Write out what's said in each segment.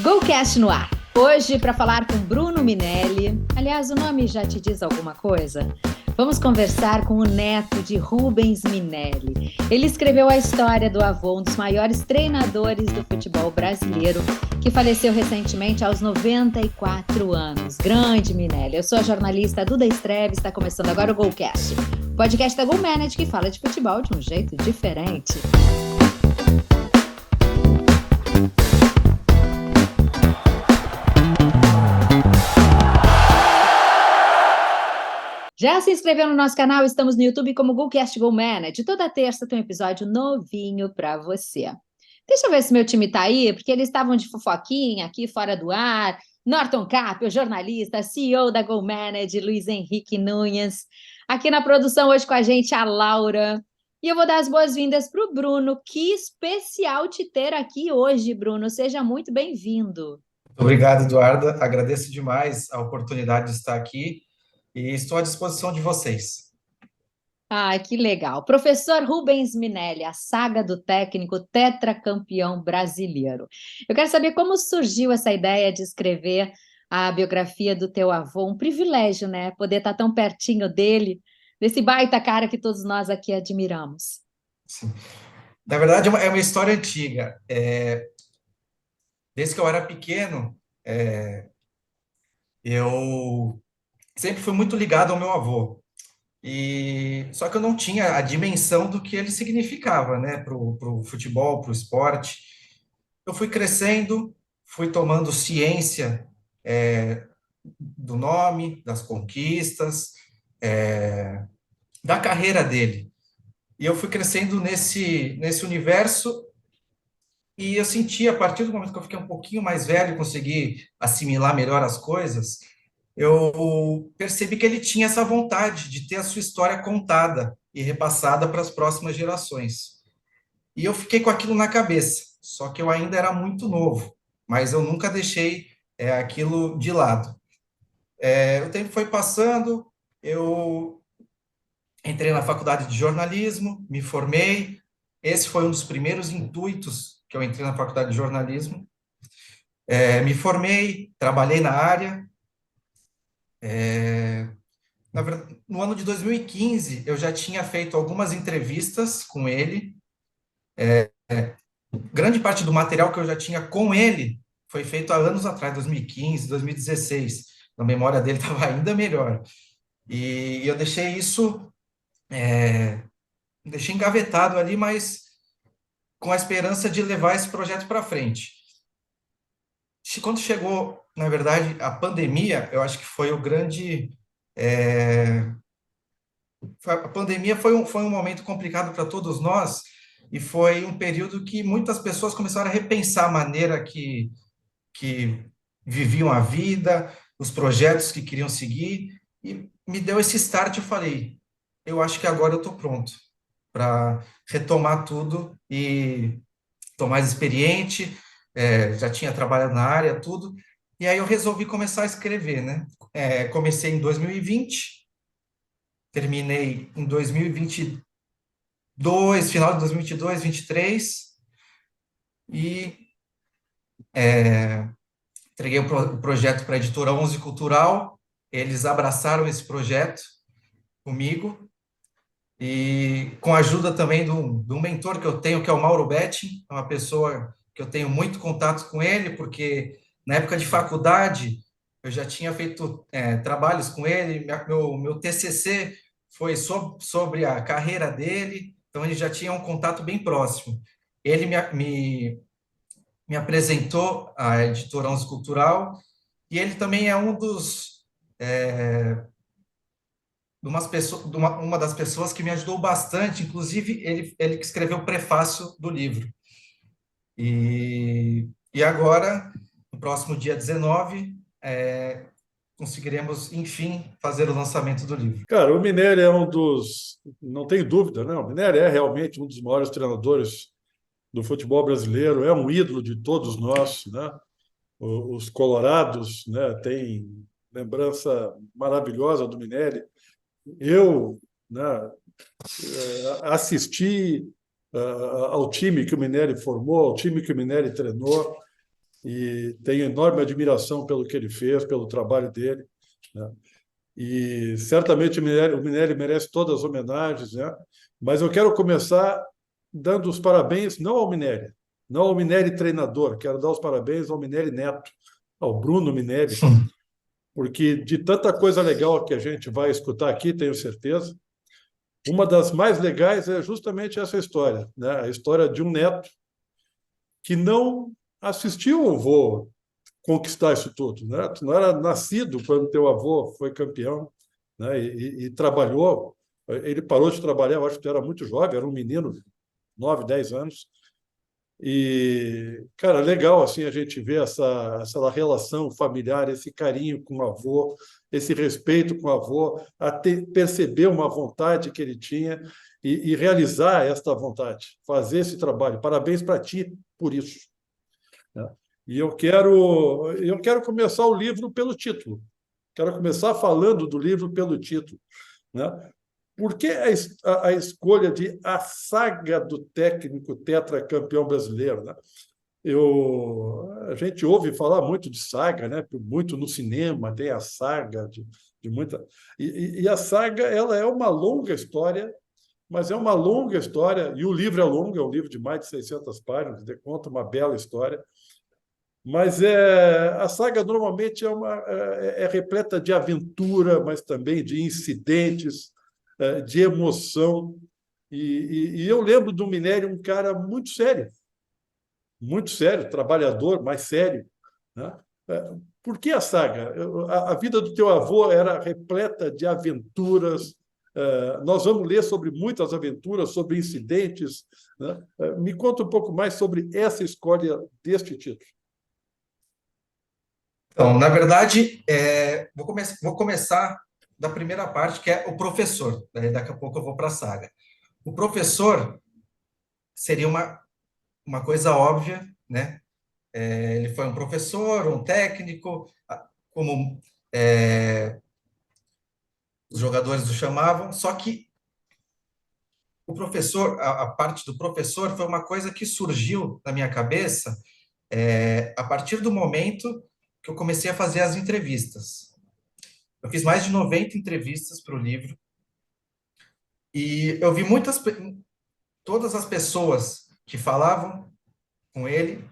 GoCast no ar. Hoje, para falar com Bruno Minelli. Aliás, o nome já te diz alguma coisa? Vamos conversar com o neto de Rubens Minelli. Ele escreveu a história do avô, um dos maiores treinadores do futebol brasileiro, que faleceu recentemente aos 94 anos. Grande Minelli. Eu sou a jornalista Duda Estreves, está começando agora o GoCast. O podcast da GoManage que fala de futebol de um jeito diferente. Já se inscreveu no nosso canal? Estamos no YouTube como GoCast GoManage. Toda terça tem um episódio novinho para você. Deixa eu ver se meu time tá aí, porque eles estavam de fofoquinha aqui fora do ar. Norton Cap, o jornalista, CEO da GoManage, Luiz Henrique Nunes. Aqui na produção hoje com a gente a Laura. E eu vou dar as boas-vindas para o Bruno. Que especial te ter aqui hoje, Bruno. Seja muito bem-vindo. Obrigado, Eduarda. Agradeço demais a oportunidade de estar aqui e estou à disposição de vocês. Ah, que legal. Professor Rubens Minelli, a saga do técnico tetracampeão brasileiro. Eu quero saber como surgiu essa ideia de escrever a biografia do teu avô. Um privilégio, né? Poder estar tão pertinho dele, desse baita cara que todos nós aqui admiramos. Sim. Na verdade, é uma história antiga. Desde que eu era pequeno, eu sempre fui muito ligado ao meu avô. Só que eu não tinha a dimensão do que ele significava, né, para o futebol, para o esporte. Eu fui crescendo, fui tomando ciência, do nome, das conquistas, da carreira dele. E eu fui crescendo nesse universo e eu senti, a partir do momento que eu fiquei um pouquinho mais velho, consegui assimilar melhor as coisas, eu percebi que ele tinha essa vontade de ter a sua história contada e repassada para as próximas gerações. E eu fiquei com aquilo na cabeça, só que eu ainda era muito novo, mas eu nunca deixei aquilo de lado. O tempo foi passando, eu entrei na faculdade de jornalismo, me formei. Esse foi um dos primeiros intuitos que eu entrei na faculdade de jornalismo. Me formei, trabalhei na área. Na verdade, no ano de 2015, eu já tinha feito algumas entrevistas com ele. Grande parte do material que eu já tinha com ele foi feito há anos atrás, 2015, 2016. A memória dele estava ainda melhor. E eu deixei engavetado ali, mas com a esperança de levar esse projeto para frente. Quando chegou, na verdade, a pandemia, eu acho que foi o grande. A pandemia foi um momento complicado para todos nós e foi um período que muitas pessoas começaram a repensar a maneira que viviam a vida, os projetos que queriam seguir, e me deu esse start. Eu falei, eu acho que agora eu estou pronto para retomar tudo e estou mais experiente, já tinha trabalhado na área, tudo, e aí eu resolvi começar a escrever, né? Comecei em 2020, terminei em 2022, final de 2022, 23, e entreguei o projeto para a editora 11 Cultural. Eles abraçaram esse projeto comigo, e com a ajuda também de um mentor que eu tenho, que é o Mauro Betti, é uma pessoa que eu tenho muito contato com ele, porque na época de faculdade eu já tinha feito trabalhos com ele. Meu TCC foi sobre a carreira dele, então ele já tinha um contato bem próximo. Ele me apresentou a editora 11 Cultural, e ele também é um dos uma das pessoas que me ajudou bastante. Inclusive ele que escreveu o prefácio do livro. E agora, no próximo dia 19, conseguiremos, enfim, fazer o lançamento do livro. Cara, o Minelli é um dos, não tem dúvida, né? O Minelli é realmente um dos maiores treinadores do futebol brasileiro, é um ídolo de todos nós, né? Os colorados, né, têm lembrança maravilhosa do Minelli. Eu, né, assisti ao time que o Minelli formou, ao time que o Minelli treinou. e tenho enorme admiração pelo que ele fez, pelo trabalho dele, né? E certamente o Minelli merece todas as homenagens, né? Mas eu quero começar dando os parabéns não ao Minelli, não ao Minelli treinador, quero dar os parabéns ao Minelli neto, ao Bruno Minelli, porque de tanta coisa legal que a gente vai escutar aqui, tenho certeza, uma das mais legais é justamente essa história, né? A história de um neto que não assistiu o avô conquistar isso tudo, né? Tu não era nascido quando teu avô foi campeão, né? E trabalhou. Ele parou de trabalhar, eu acho que era muito jovem, era um menino, 9, 10 anos. E, cara, legal assim a gente ver essa relação familiar, esse carinho com o avô, esse respeito com o avô, perceber uma vontade que ele tinha e realizar esta vontade, fazer esse trabalho. Parabéns para ti por isso, né? E eu quero começar o livro pelo título. Quero começar falando do livro pelo título, né? Por que a escolha de A Saga do Técnico Tetracampeão Brasileiro, né? A gente ouve falar muito de saga, né? Muito no cinema, tem a saga de muita. E a saga ela é uma longa história, mas é uma longa história, e o livro é longo, é um livro de mais de 600 páginas, conta uma bela história. Mas a saga normalmente é repleta de aventura, mas também de incidentes, de emoção. E eu lembro do Minelli um cara muito sério, trabalhador, mas sério, né? Por que a saga? A vida do teu avô era repleta de aventuras. Nós vamos ler sobre muitas aventuras, sobre incidentes, né? Me conta um pouco mais sobre essa escolha deste título. Então, na verdade, vou começar da primeira parte, que é o professor. Daí daqui a pouco eu vou para a saga. O professor seria uma coisa óbvia, né? Ele foi um professor, um técnico, como os jogadores o chamavam, só que o professor, a parte do professor foi uma coisa que surgiu na minha cabeça a partir do momento que eu comecei a fazer as entrevistas. Eu fiz mais de 90 entrevistas para o livro e eu vi todas as pessoas que falavam com ele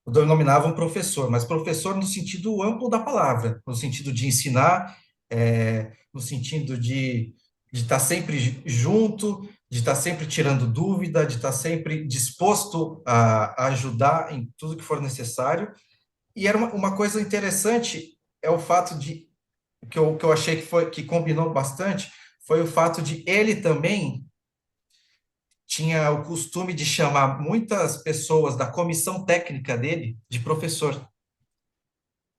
o denominavam professor, mas professor no sentido amplo da palavra, no sentido de ensinar, no sentido de estar sempre junto, de estar sempre tirando dúvida, de estar sempre disposto a ajudar em tudo que for necessário. E era uma coisa interessante, é o fato de, que eu achei que combinou bastante, foi o fato de ele também tinha o costume de chamar muitas pessoas da comissão técnica dele de professor.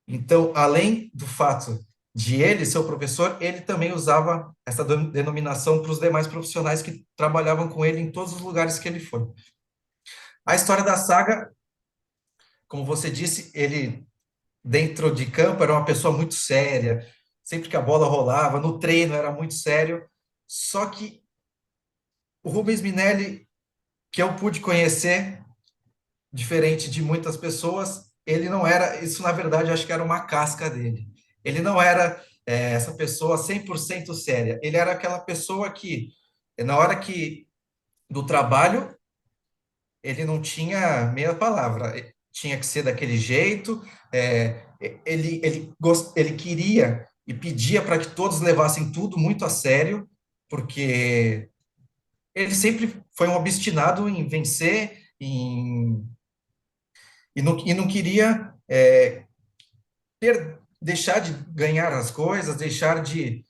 Então, além do fato de ele ser o professor, ele também usava essa denominação para os demais profissionais que trabalhavam com ele em todos os lugares que ele foi. A história da saga, como você disse, ele, dentro de campo, era uma pessoa muito séria, sempre que a bola rolava, no treino era muito sério, só que o Rubens Minelli, que eu pude conhecer, diferente de muitas pessoas, ele não era, isso na verdade acho que era uma casca dele. Ele não era essa pessoa 100% séria. Ele era aquela pessoa que, na hora do trabalho, ele não tinha meia palavra. Tinha que ser daquele jeito. Ele queria e pedia para que todos levassem tudo muito a sério, porque ele sempre foi um obstinado em vencer, e não queria deixar de ganhar as coisas, deixar de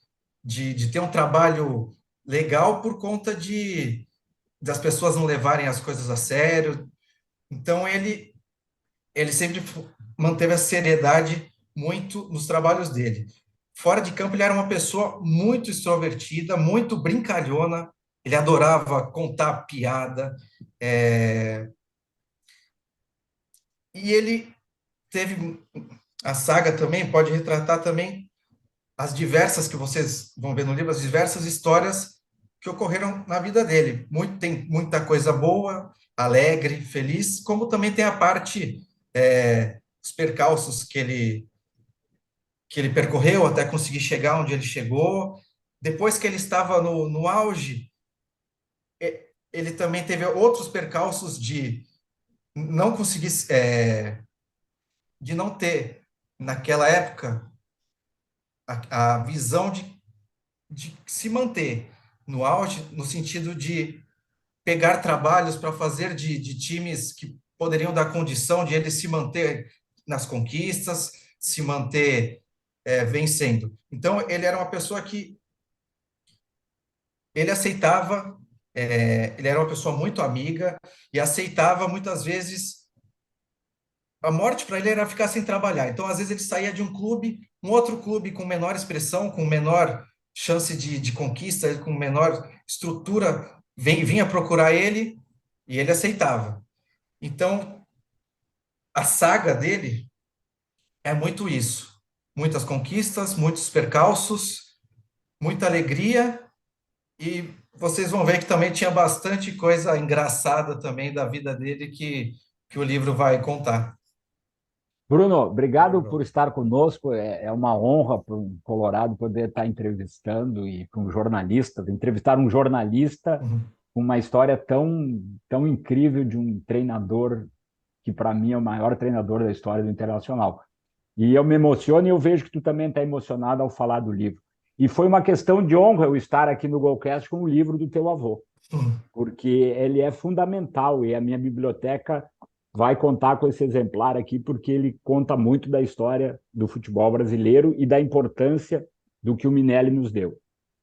ter um trabalho legal por conta das pessoas não levarem as coisas a sério. Então, ele sempre manteve a seriedade muito nos trabalhos dele. Fora de campo, ele era uma pessoa muito extrovertida, muito brincalhona, ele adorava contar piada, e ele teve a saga também, pode retratar também as diversas que vocês vão ver no livro, as diversas histórias que ocorreram na vida dele. Tem muita coisa boa, alegre, feliz, como também tem a parte os percalços que ele percorreu até conseguir chegar onde ele chegou. Depois que ele estava no auge, ele também teve outros percalços de não conseguir, de não ter, naquela época, a visão de se manter no auge, no sentido de pegar trabalhos para fazer de times que poderiam dar condição de ele se manter nas conquistas, se manter vencendo. Então, ele era uma pessoa que ele aceitava, ele era uma pessoa muito amiga e aceitava muitas vezes a morte para ele era ficar sem trabalhar. Então, às vezes, ele saía de um clube, um outro clube com menor expressão, com menor chance de conquista, com menor estrutura, vinha procurar ele e ele aceitava. Então, a saga dele é muito isso. Muitas conquistas, muitos percalços, muita alegria, e vocês vão ver que também tinha bastante coisa engraçada também da vida dele que o livro vai contar. Bruno, obrigado por Legal. estar conosco. É uma honra para um colorado poder estar entrevistando e para um jornalista, entrevistar um jornalista Uhum. com uma história tão incrível de um treinador que, para mim, é o maior treinador da história do Internacional. E eu me emociono e eu vejo que tu também está emocionado ao falar do livro. E foi uma questão de honra eu estar aqui no Golcast com o livro do teu avô, Uhum. porque ele é fundamental e a minha biblioteca vai contar com esse exemplar aqui, porque ele conta muito da história do futebol brasileiro e da importância do que o Minelli nos deu.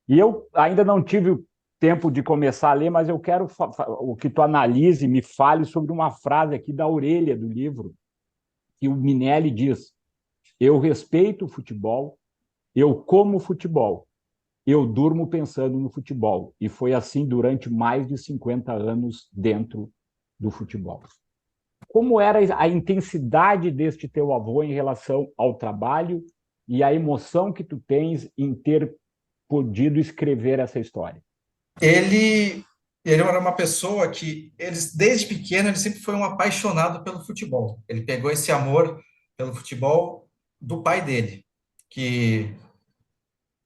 E eu ainda não tive o tempo de começar a ler, mas eu quero o que tu analise, me fale sobre uma frase aqui da orelha do livro, que o Minelli diz: eu respeito o futebol, eu como futebol, eu durmo pensando no futebol. E foi assim durante mais de 50 anos dentro do futebol. Como era a intensidade deste teu avô em relação ao trabalho e a emoção que tu tens em ter podido escrever essa história? Ele, ele era uma pessoa que, desde pequeno, ele sempre foi um apaixonado pelo futebol. Ele pegou esse amor pelo futebol do pai dele, que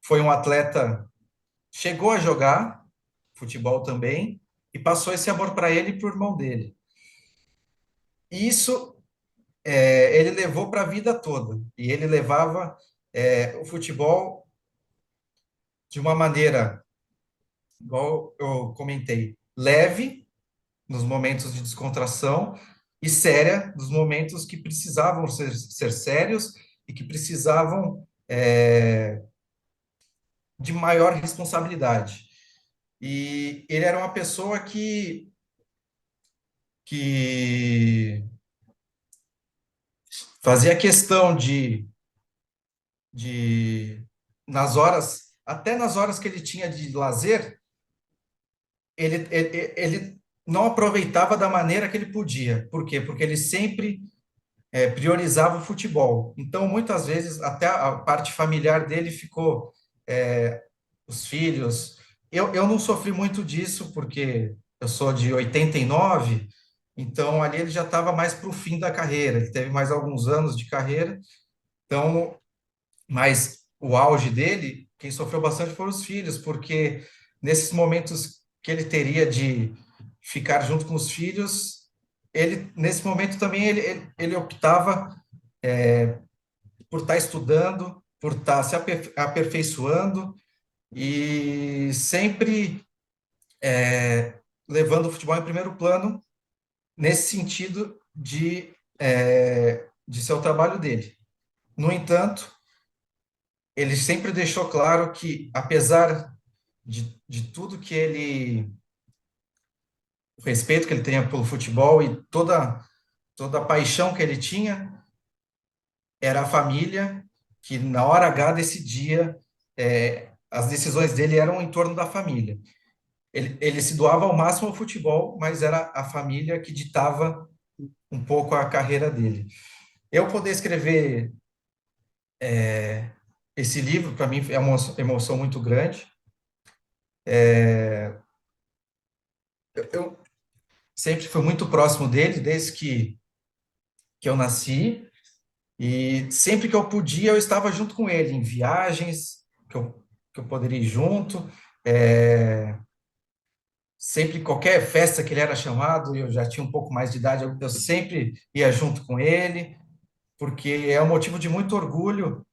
foi um atleta, chegou a jogar futebol também, e passou esse amor para ele e para o irmão dele. E isso ele levou para a vida toda. E ele levava o futebol de uma maneira, igual eu comentei, leve, nos momentos de descontração, e séria, nos momentos que precisavam ser sérios e que precisavam de maior responsabilidade. E ele era uma pessoa que fazia questão de nas horas, até nas horas que ele tinha de lazer, ele não aproveitava da maneira que ele podia. Por quê? Porque ele sempre priorizava o futebol. Então, muitas vezes, até a parte familiar dele ficou, os filhos. Eu não sofri muito disso, porque eu sou de 89, então ali ele já estava mais para o fim da carreira, ele teve mais alguns anos de carreira, então, mas o auge dele, quem sofreu bastante foram os filhos, porque nesses momentos que ele teria de ficar junto com os filhos, nesse momento também, ele optava por estar estudando, por estar se aperfeiçoando e sempre levando o futebol em primeiro plano, nesse sentido de ser o trabalho dele. No entanto, ele sempre deixou claro que, apesar de tudo que o respeito que ele tenha pelo futebol e toda a paixão que ele tinha, era a família que, na hora H, decidia, as decisões dele eram em torno da família. Ele se doava ao máximo ao futebol, mas era a família que ditava um pouco a carreira dele. Eu poder escrever esse livro, para mim, é uma emoção muito grande. Eu sempre fui muito próximo dele, desde que que eu nasci, e sempre que eu podia, eu estava junto com ele, em viagens que eu poderia ir junto, sempre, qualquer festa que ele era chamado, eu já tinha um pouco mais de idade, eu sempre ia junto com ele, porque é um motivo de muito orgulho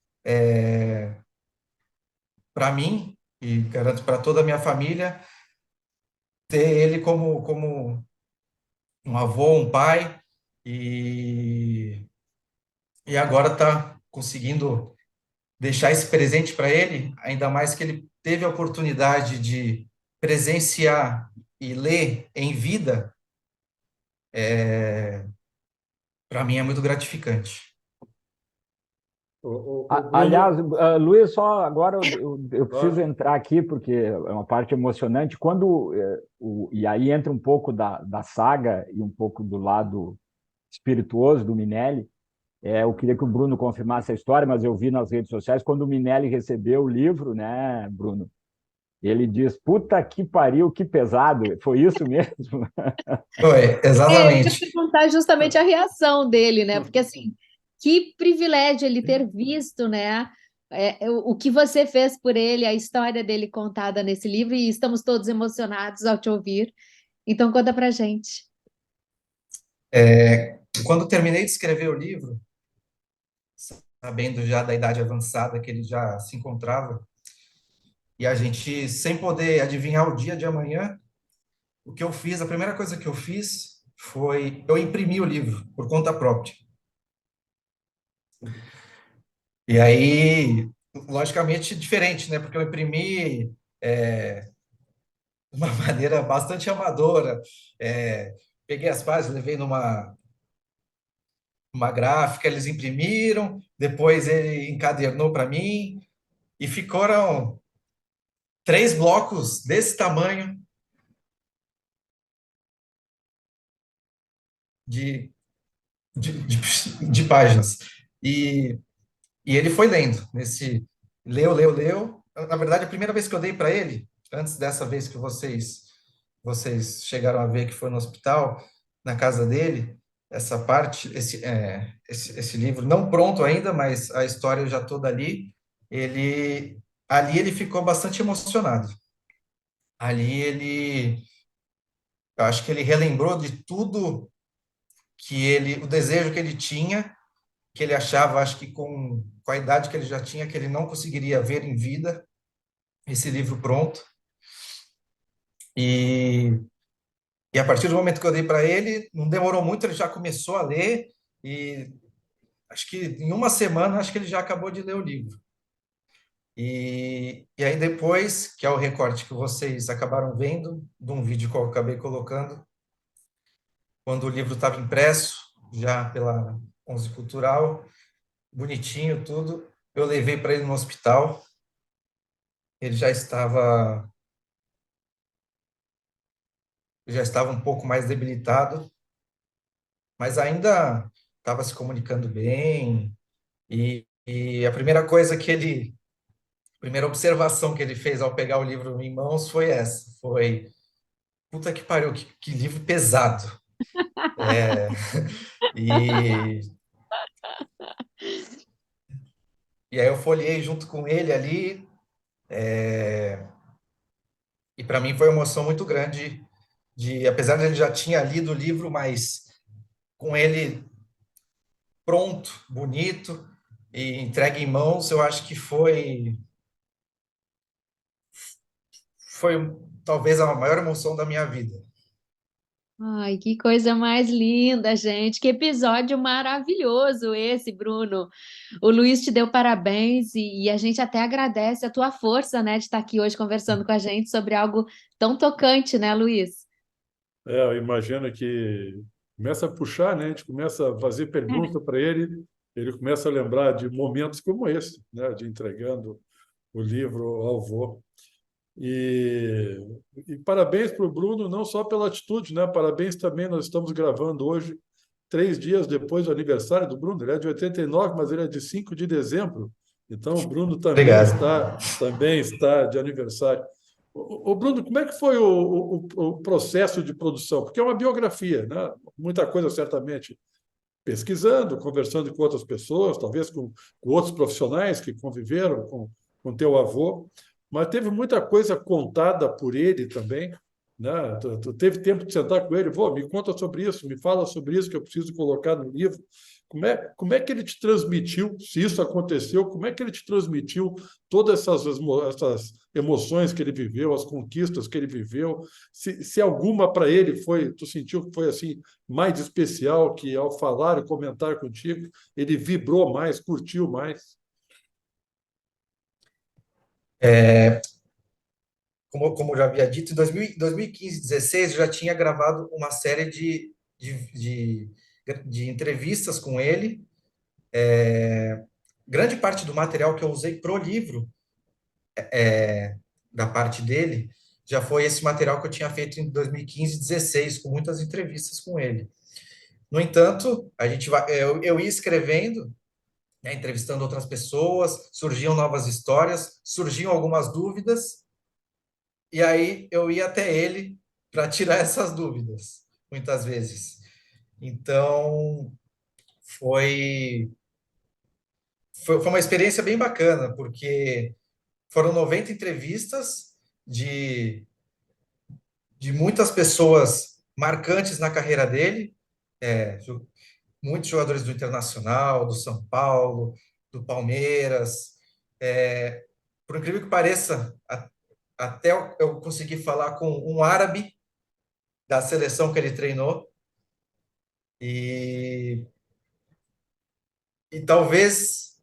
para mim, e garanto para toda a minha família, ter ele como um avô, um pai, e, e agora está conseguindo deixar esse presente para ele, ainda mais que ele teve a oportunidade de presenciar e ler em vida, para mim é muito gratificante. Bruno, Aliás, Luiz, só agora eu preciso claro. entrar aqui, porque é uma parte emocionante. Quando, e aí entra um pouco da saga e um pouco do lado espirituoso do Minelli. Eu queria que o Bruno confirmasse a história, mas eu vi nas redes sociais, quando o Minelli recebeu o livro, né, Bruno? Ele diz, puta que pariu, que pesado. Foi isso mesmo? Foi, Eu ia exatamente. perguntar justamente a reação dele, né? Porque assim, que privilégio ele ter visto, né? O que você fez por ele, a história dele contada nesse livro, e estamos todos emocionados ao te ouvir. Então, conta pra gente. Quando terminei de escrever o livro, sabendo já da idade avançada que ele já se encontrava, e a gente, sem poder adivinhar o dia de amanhã, o que eu fiz, a primeira coisa que eu fiz foi eu imprimi o livro por conta própria. E aí, logicamente, diferente, né? Porque eu imprimi de uma maneira bastante amadora. Peguei as páginas, levei numa uma gráfica, eles imprimiram, depois ele encadernou para mim, e ficaram 3 blocos desse tamanho de, de páginas. E, e ele foi lendo, leu. Na verdade, a primeira vez que eu dei para ele, antes dessa vez que vocês chegaram a ver que foi no hospital, na casa dele, essa parte, esse livro, não pronto ainda, mas a história já toda ali, ali ele ficou bastante emocionado. Ali eu acho que ele relembrou de tudo o desejo que ele tinha, que ele achava, acho que com a idade que ele já tinha, que ele não conseguiria ver em vida esse livro pronto. E, e a partir do momento que eu dei para ele, não demorou muito, ele já começou a ler, e acho que em uma semana, acho que ele já acabou de ler o livro. E aí depois, que é o recorte que vocês acabaram vendo, de um vídeo que eu acabei colocando, quando o livro estava impresso, já pela Onze Cultural, bonitinho, tudo. Eu levei para ele no hospital. Ele já estava um pouco mais debilitado, mas ainda estava se comunicando bem. E a primeira coisa a primeira observação que ele fez ao pegar o livro em mãos foi essa: foi, puta que pariu, que livro pesado. E, e aí eu folhei junto com ele ali, e para mim foi uma emoção muito grande apesar de ele já tinha lido o livro, mas com ele pronto, bonito e entregue em mãos, eu acho que foi talvez a maior emoção da minha vida. Ai, que coisa mais linda, gente. Que episódio maravilhoso esse, Bruno. O Luiz te deu parabéns e a gente até agradece a tua força, né, de estar aqui hoje conversando com a gente sobre algo tão tocante, né, Luiz? Eu imagino que começa a puxar, né? A gente começa a fazer pergunta para ele, ele começa a lembrar de momentos como esse, né? De entregando o livro ao avô. E, e parabéns para o Bruno, não só pela atitude, né? Parabéns também, nós estamos gravando hoje, 3 dias depois do aniversário do Bruno. Ele é de 89, mas ele é de 5 de dezembro. Então, o Bruno Obrigado. também está de aniversário. Bruno, como é que foi o processo de produção? Porque é uma biografia, né? Muita coisa certamente pesquisando, conversando com outras pessoas, talvez com outros profissionais que conviveram com teu avô, mas teve muita coisa contada por ele também, né? Tu teve tempo de sentar com ele, vô, me conta sobre isso, me fala sobre isso que eu preciso colocar no livro. Como é que ele te transmitiu, se isso aconteceu, como é que ele te transmitiu todas essas emoções que ele viveu, as conquistas que ele viveu, se alguma para ele foi, tu sentiu que foi assim mais especial, que ao falar e comentar contigo, ele vibrou mais, curtiu mais? Como eu já havia dito, em 2015, 2016, eu já tinha gravado uma série de entrevistas com ele. Grande parte do material que eu usei pro livro, da parte dele, já foi esse material que eu tinha feito em 2015, 16, com muitas entrevistas com ele. No entanto, eu ia escrevendo, né, entrevistando outras pessoas, surgiam novas histórias, surgiam algumas dúvidas, e aí eu ia até ele para tirar essas dúvidas, muitas vezes. Então, foi, foi uma experiência bem bacana, porque foram 90 entrevistas de, de muitas pessoas marcantes na carreira dele, muitos jogadores do Internacional, do São Paulo, do Palmeiras. Por incrível que pareça, até eu consegui falar com um árabe da seleção que ele treinou, e, e talvez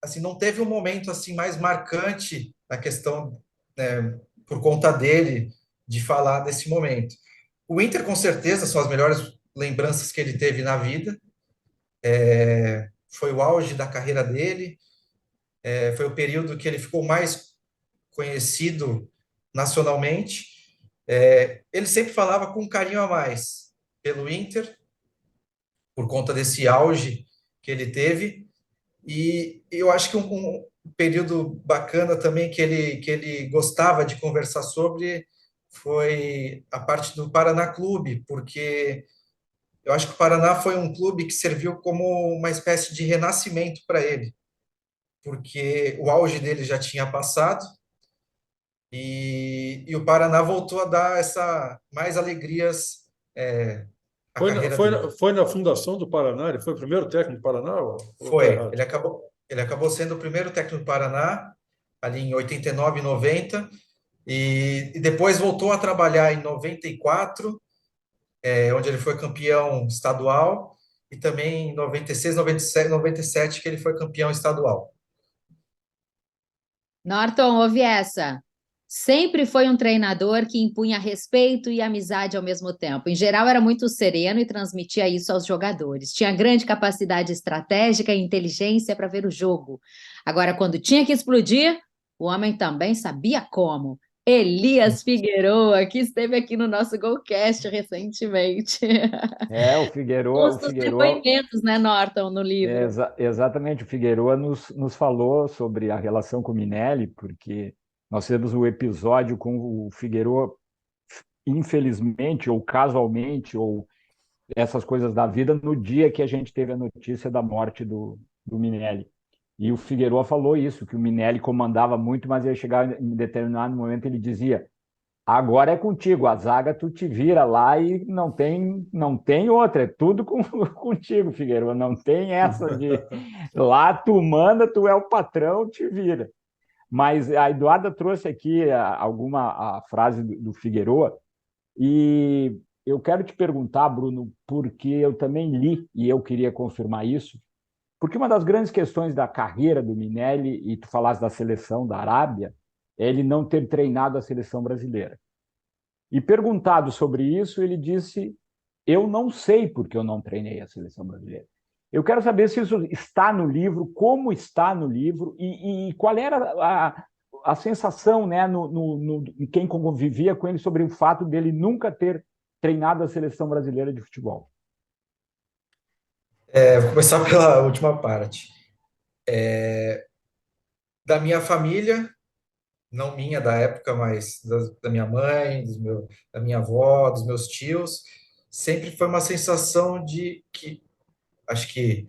assim não teve um momento assim mais marcante na questão, né, por conta dele, de falar desse momento. O Inter, com certeza, são as melhores lembranças que ele teve na vida. Foi o auge da carreira dele. Foi o período que ele ficou mais conhecido nacionalmente. Ele sempre falava com um carinho a mais pelo Inter, por conta desse auge que ele teve. E eu acho que um período bacana também que ele gostava de conversar sobre foi a parte do Paraná Clube, porque eu acho que o Paraná foi um clube que serviu como uma espécie de renascimento para ele, porque o auge dele já tinha passado e o Paraná voltou a dar mais alegrias, à Foi na, carreira foi, dele. na, foi na fundação do Paraná, ele foi o primeiro técnico do Paraná ou tá Foi, errado? ele acabou sendo o primeiro técnico do Paraná, ali em 89, 90, e depois voltou a trabalhar em 94, onde ele foi campeão estadual, e também em 96, 97, 97, que ele foi campeão estadual. Norton, ouve essa. Sempre foi um treinador que impunha respeito e amizade ao mesmo tempo. Em geral, era muito sereno e transmitia isso aos jogadores. Tinha grande capacidade estratégica e inteligência para ver o jogo. Agora, quando tinha que explodir, o homem também sabia como. Elias Figueroa, que esteve aqui no nosso Golcast recentemente. O Figueroa, Os dos depoimentos, né, Norton, no livro. exatamente, o Figueroa nos falou sobre a relação com o Minelli, porque nós temos um episódio com o Figueroa, infelizmente, ou casualmente, ou essas coisas da vida, no dia que a gente teve a notícia da morte do Minelli. E o Figueroa falou isso, que o Minelli comandava muito, mas ia chegar em determinado momento, ele dizia: agora é contigo, a zaga tu te vira lá e não tem outra, é tudo contigo, Figueiredo, não tem essa de lá tu manda, tu é o patrão, te vira. Mas a Eduarda trouxe aqui a frase do Figueroa e eu quero te perguntar, Bruno, porque eu também li e eu queria confirmar isso, porque uma das grandes questões da carreira do Minelli, e tu falaste da seleção da Arábia, é ele não ter treinado a seleção brasileira. E perguntado sobre isso, ele disse: eu não sei porque eu não treinei a seleção brasileira. Eu quero saber se isso está no livro, como está no livro e qual era a sensação, né, em quem convivia com ele sobre o fato dele nunca ter treinado a seleção brasileira de futebol. Vou começar pela última parte. Da minha família, não minha da época, mas da minha mãe, da minha avó, dos meus tios, sempre foi uma sensação de que, acho que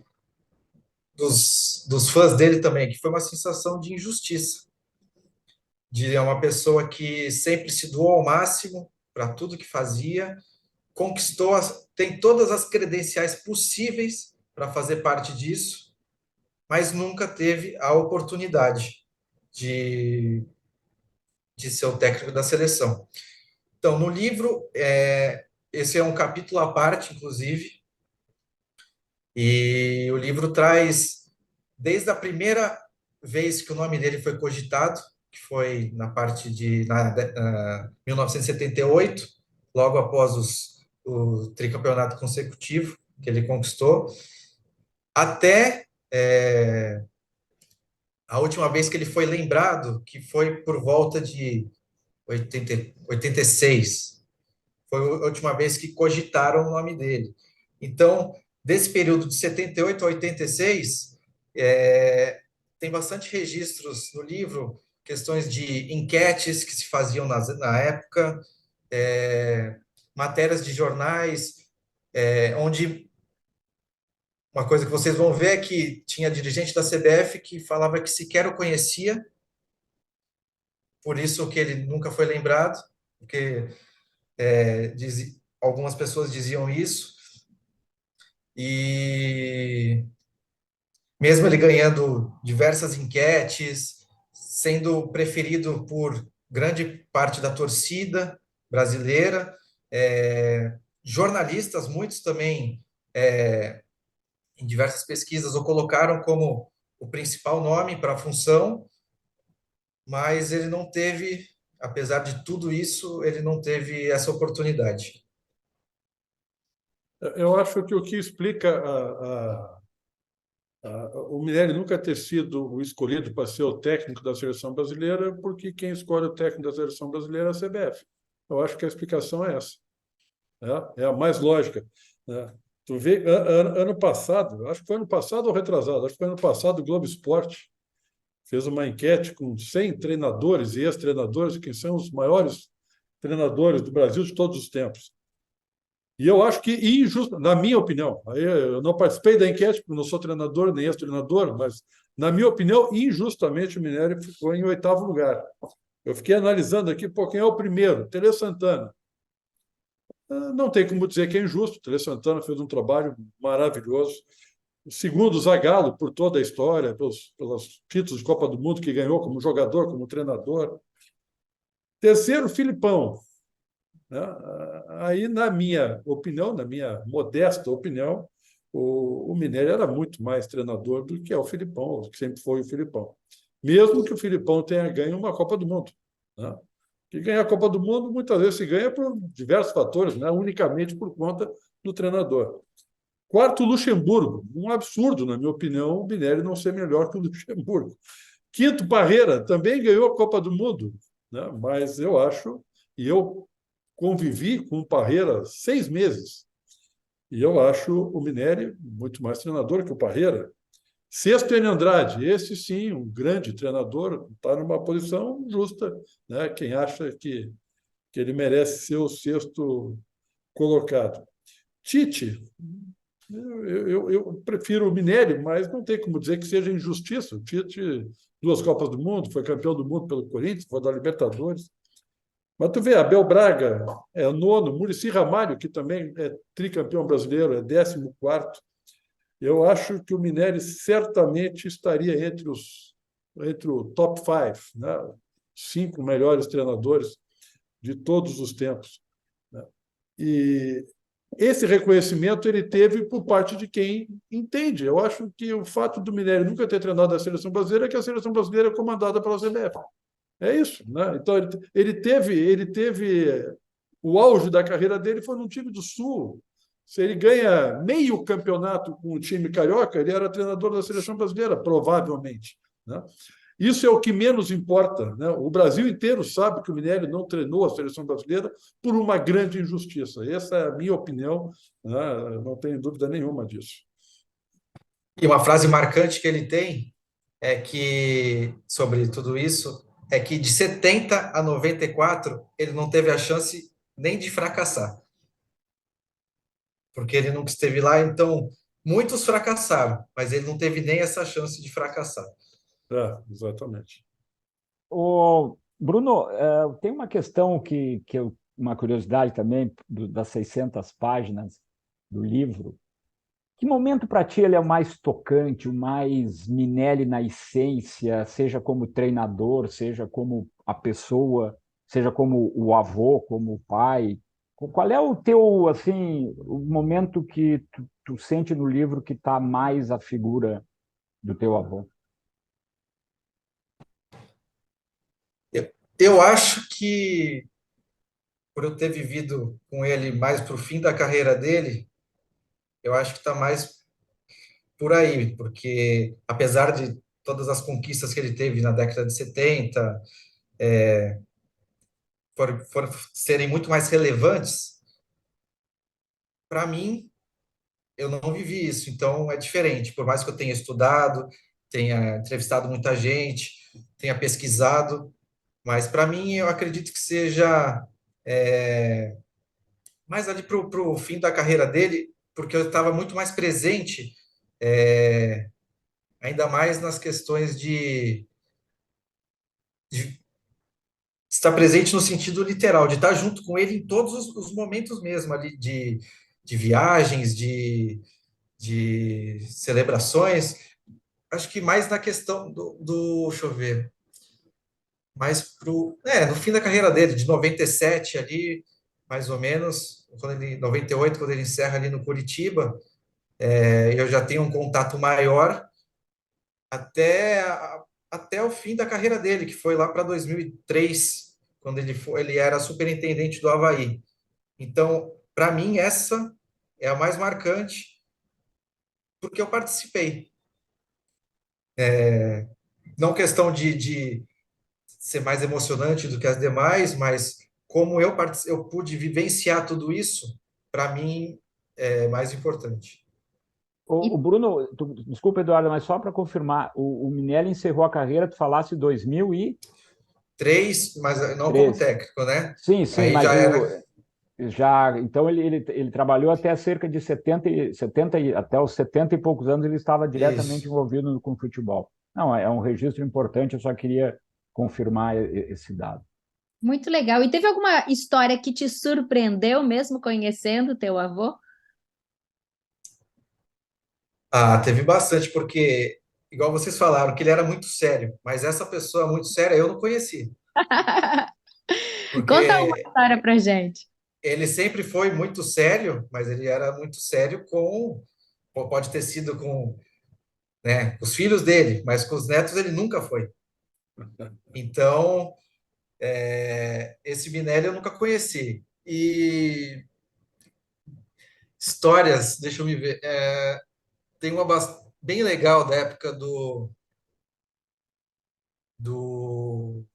dos fãs dele também, que foi uma sensação de injustiça, de uma pessoa que sempre se doou ao máximo para tudo que fazia, conquistou, tem todas as credenciais possíveis para fazer parte disso, mas nunca teve a oportunidade de, de ser o técnico da seleção. Então, no livro, esse é um capítulo à parte, inclusive, e o livro traz, desde a primeira vez que o nome dele foi cogitado, que foi na parte de 1978, logo após o tricampeonato consecutivo que ele conquistou, até a última vez que ele foi lembrado, que foi por volta de 86. Foi a última vez que cogitaram o nome dele. Então, desse período de 78 a 86, tem bastante registros no livro, questões de enquetes que se faziam na época, matérias de jornais, onde uma coisa que vocês vão ver é que tinha dirigente da CBF que falava que sequer o conhecia, por isso que ele nunca foi lembrado, porque algumas pessoas diziam isso, e mesmo ele ganhando diversas enquetes, sendo preferido por grande parte da torcida brasileira, jornalistas, muitos também, em diversas pesquisas, o colocaram como o principal nome para a função, mas ele não teve, apesar de tudo isso, ele não teve essa oportunidade. Eu acho que o que explica o Minelli nunca ter sido o escolhido para ser o técnico da seleção brasileira, porque quem escolhe o técnico da seleção brasileira é a CBF. Eu acho que a explicação é essa. É a mais lógica. Tu vê, ano passado, acho que foi ano passado ou retrasado, acho que foi ano passado, o Globo Esporte fez uma enquete com 100 treinadores e ex-treinadores, que são os maiores treinadores do Brasil de todos os tempos. E eu acho que injusto, na minha opinião, aí eu não participei da enquete, porque não sou treinador nem ex-treinador, mas, na minha opinião, injustamente o Minério ficou em 8º lugar. Eu fiquei analisando aqui, quem é o primeiro? Tele Santana. Não tem como dizer que é injusto, Tele Santana fez um trabalho maravilhoso. O segundo, Zagallo, por toda a história, pelos títulos de Copa do Mundo que ganhou como jogador, como treinador. Terceiro, Filipão. Aí, na minha opinião, na minha modesta opinião, o Minério era muito mais treinador do que é o Filipão, que sempre foi o Filipão. Mesmo que o Filipão tenha ganho uma Copa do Mundo. Que ganhar a Copa do Mundo, muitas vezes se ganha por diversos fatores, não unicamente por conta do treinador. Quarto, Luxemburgo. Um absurdo, na minha opinião, o Minério não ser melhor que o Luxemburgo. Quinto, Parreira. Também ganhou a Copa do Mundo, mas eu acho, e eu convivi com o Parreira 6 meses, e eu acho o Minério muito mais treinador que o Parreira. Sexto, Enio Andrade. Esse, sim, um grande treinador, está numa posição justa. Quem acha que ele merece ser o sexto colocado. Tite. Eu prefiro o Minério, mas não tem como dizer que seja injustiça. O Tite, 2 Copas do Mundo, foi campeão do mundo pelo Corinthians, foi da Libertadores. Mas tu vê, Abel Braga é 9º, Muricy Ramalho, que também é tricampeão brasileiro, é 14º. Eu acho que o Minério certamente estaria entre o top 5, 5 melhores treinadores de todos os tempos. E esse reconhecimento ele teve por parte de quem entende. Eu acho que o fato do Minério nunca ter treinado a seleção brasileira é que a seleção brasileira é comandada pela CBF. É isso. Então, ele teve o auge da carreira dele foi num time do Sul. Se ele ganha meio campeonato com o time carioca, ele era treinador da seleção brasileira, provavelmente. Isso é o que menos importa. O Brasil inteiro sabe que o Minério não treinou a seleção brasileira por uma grande injustiça. Essa é a minha opinião, não tenho dúvida nenhuma disso. E uma frase marcante que ele tem é que, sobre tudo isso, é que de 70 a 94 ele não teve a chance nem de fracassar. porque ele nunca esteve lá, então muitos fracassaram, mas ele não teve nem essa chance de fracassar. Exatamente. O Bruno, tem uma questão uma curiosidade também das 600 páginas do livro. Que momento para ti ele é o mais tocante, o mais Minelli na essência, seja como treinador, seja como a pessoa, seja como o avô, como o pai? Qual é o teu, assim, o momento que tu sente no livro que está mais a figura do teu avô? Eu acho que, por eu ter vivido com ele mais para o fim da carreira dele, eu acho que está mais por aí, porque apesar de todas as conquistas que ele teve na década de 70 for serem muito mais relevantes, para mim, eu não vivi isso, então é diferente. Por mais que eu tenha estudado, tenha entrevistado muita gente, tenha pesquisado, mas para mim, eu acredito que seja mais ali para o fim da carreira dele, porque eu estava muito mais presente, é, ainda mais nas questões de estar presente no sentido literal, de estar junto com ele em todos os momentos mesmo ali de viagens, de celebrações. Acho que mais na questão deixa eu ver, mais no fim da carreira dele, de 97 ali, mais ou menos, 98, quando ele encerra ali no Curitiba, eu já tenho um contato maior até, até o fim da carreira dele, que foi lá para 2003, quando ele era superintendente do Avaí. Então, para mim, essa é a mais marcante, porque eu participei. Não questão de ser mais emocionante do que as demais, mas como eu pude vivenciar tudo isso, para mim é mais importante. O Bruno, desculpa, Eduardo, mas só para confirmar, o Minelli encerrou a carreira, tu falasse 2003. 3, mas não como técnico, né? Sim, sim, Aí mas já era. então ele trabalhou até cerca de 70 até os 70 e poucos anos ele estava diretamente Isso. envolvido com futebol. Não, é um registro importante, eu só queria confirmar esse dado. Muito legal. E teve alguma história que te surpreendeu mesmo conhecendo teu avô? Ah, teve bastante, porque, igual vocês falaram, que ele era muito sério, mas essa pessoa muito séria eu não conheci, Conta uma porque história pra gente. ele sempre foi muito sério, mas ele era muito sério pode ter sido com, né, os filhos dele, mas com os netos ele nunca foi. Então, esse Minelli eu nunca conheci. E histórias, deixa eu me ver, tem uma bem legal da época do, do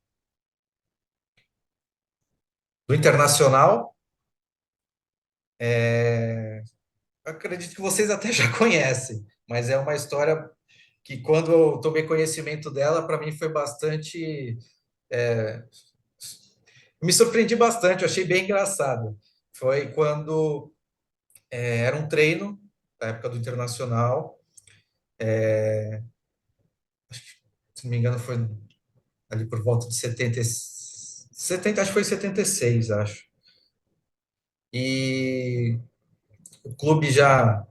Internacional. Acredito que vocês até já conhecem, mas é uma história que, quando eu tomei conhecimento dela, para mim foi bastante. é, Me surpreendi bastante, eu achei bem engraçado. Foi quando era um treino, da época do Internacional, se não me engano, foi ali por volta de 70, acho que foi 76, acho. E o clube já,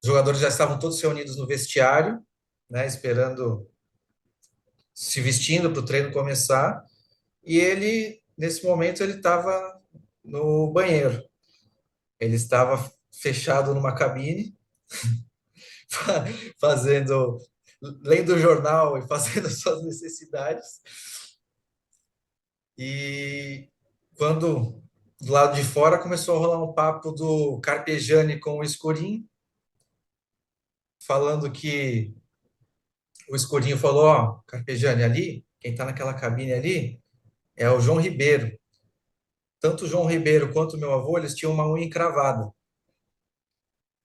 os jogadores já estavam todos reunidos no vestiário, né, esperando, se vestindo para o treino começar. E ele, nesse momento, ele estava no banheiro. Ele estava fechado numa cabine, fazendo, lendo o jornal e fazendo suas necessidades. E quando do lado de fora começou a rolar um papo do Carpegiani com o Escurinho, falando que o Escurinho falou: Ó, Carpegiani, ali, quem está naquela cabine ali é o João Ribeiro. Tanto o João Ribeiro quanto o meu avô, eles tinham uma unha encravada.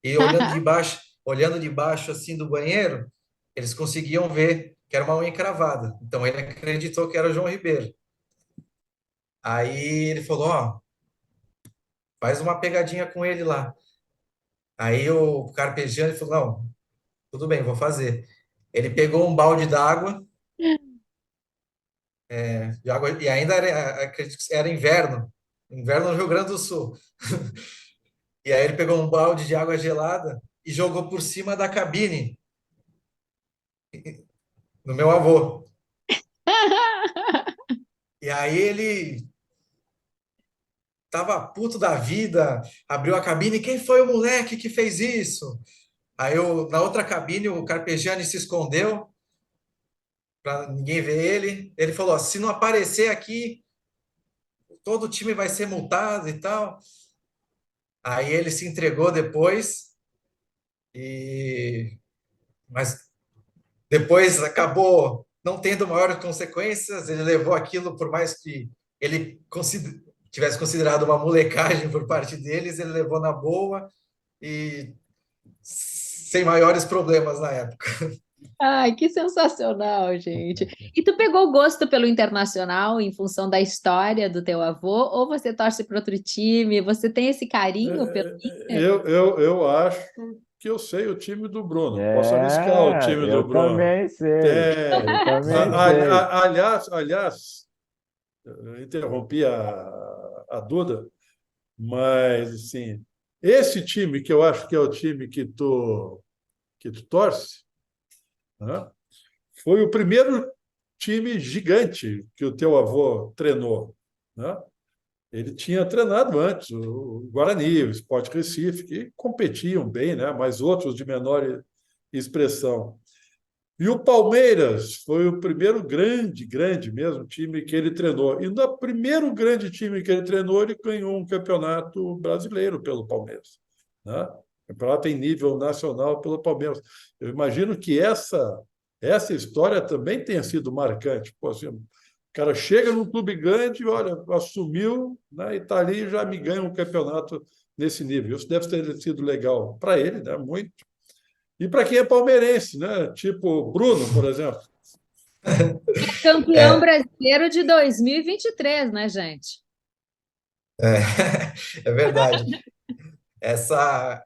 E olhando de baixo assim do banheiro, eles conseguiam ver que era uma unha encravada. Então ele acreditou que era o João Ribeiro. Aí ele falou: Ó, faz uma pegadinha com ele lá. Aí o Carpegiani falou, não, tudo bem, vou fazer. Ele pegou um balde d'água, e ainda era, acredito que era inverno, inverno no Rio Grande do Sul. E aí ele pegou um balde de água gelada e jogou por cima da cabine do meu avô. E aí ele tava puto da vida, abriu a cabine, quem foi o moleque que fez isso? Aí na outra cabine o Carpegiani se escondeu para ninguém ver ele. Ele falou: ó, se não aparecer aqui, todo o time vai ser multado e tal. Aí ele se entregou depois, e mas depois acabou não tendo maiores consequências. Ele levou aquilo, por mais que ele tivesse considerado uma molecagem por parte deles, ele levou na boa e sem maiores problemas na época. Ai, que sensacional, gente. E tu pegou gosto pelo Internacional em função da história do teu avô, ou você torce para outro time? Você tem esse carinho pelo Inter? Eu acho que eu sei o time do Bruno. Posso arriscar o time do Eu Bruno. também sei. Eu também sei. Aliás, eu interrompi a Duda, mas assim, esse time que eu acho que é o time que tu torce, né, foi o primeiro time gigante que o teu avô treinou, né? Ele tinha treinado antes o Guarani, o Sport Recife, que competiam bem, né? Mas outros de menor expressão. E o Palmeiras foi o primeiro grande, grande mesmo time que ele treinou. E no primeiro grande time que ele treinou, ele ganhou um campeonato brasileiro pelo Palmeiras, né? Campeonato em nível nacional pelo Palmeiras. Eu imagino que essa história também tenha sido marcante. Pô, assim, o cara chega num clube grande, olha, assumiu, né, e está ali e já me ganha um campeonato nesse nível. Isso deve ter sido legal para ele, né? Muito. E para quem é palmeirense, né? Tipo Bruno, por exemplo. Campeão É, brasileiro de 2023, né, gente? é, é verdade. Essa,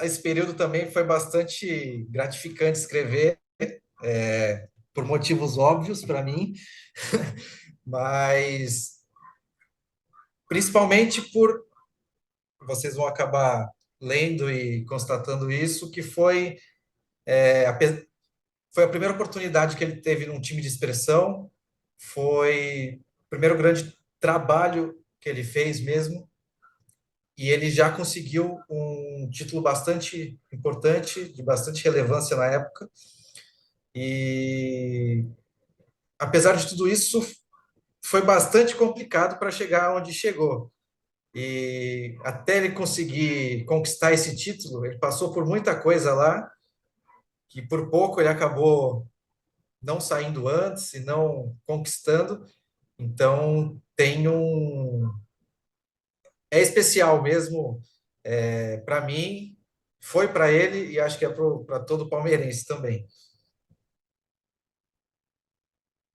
esse período também foi bastante gratificante escrever, por motivos óbvios para mim, mas principalmente por vocês vão acabar lendo e constatando isso, que foi a primeira oportunidade que ele teve num time de expressão, foi o primeiro grande trabalho que ele fez mesmo, e ele já conseguiu um título bastante importante, de bastante relevância na época, e apesar de tudo isso, foi bastante complicado para chegar onde chegou. E até ele conseguir conquistar esse título, ele passou por muita coisa lá, que por pouco ele acabou não saindo antes e não conquistando. Então, é especial mesmo, para mim, foi para ele e acho que é para todo palmeirense também.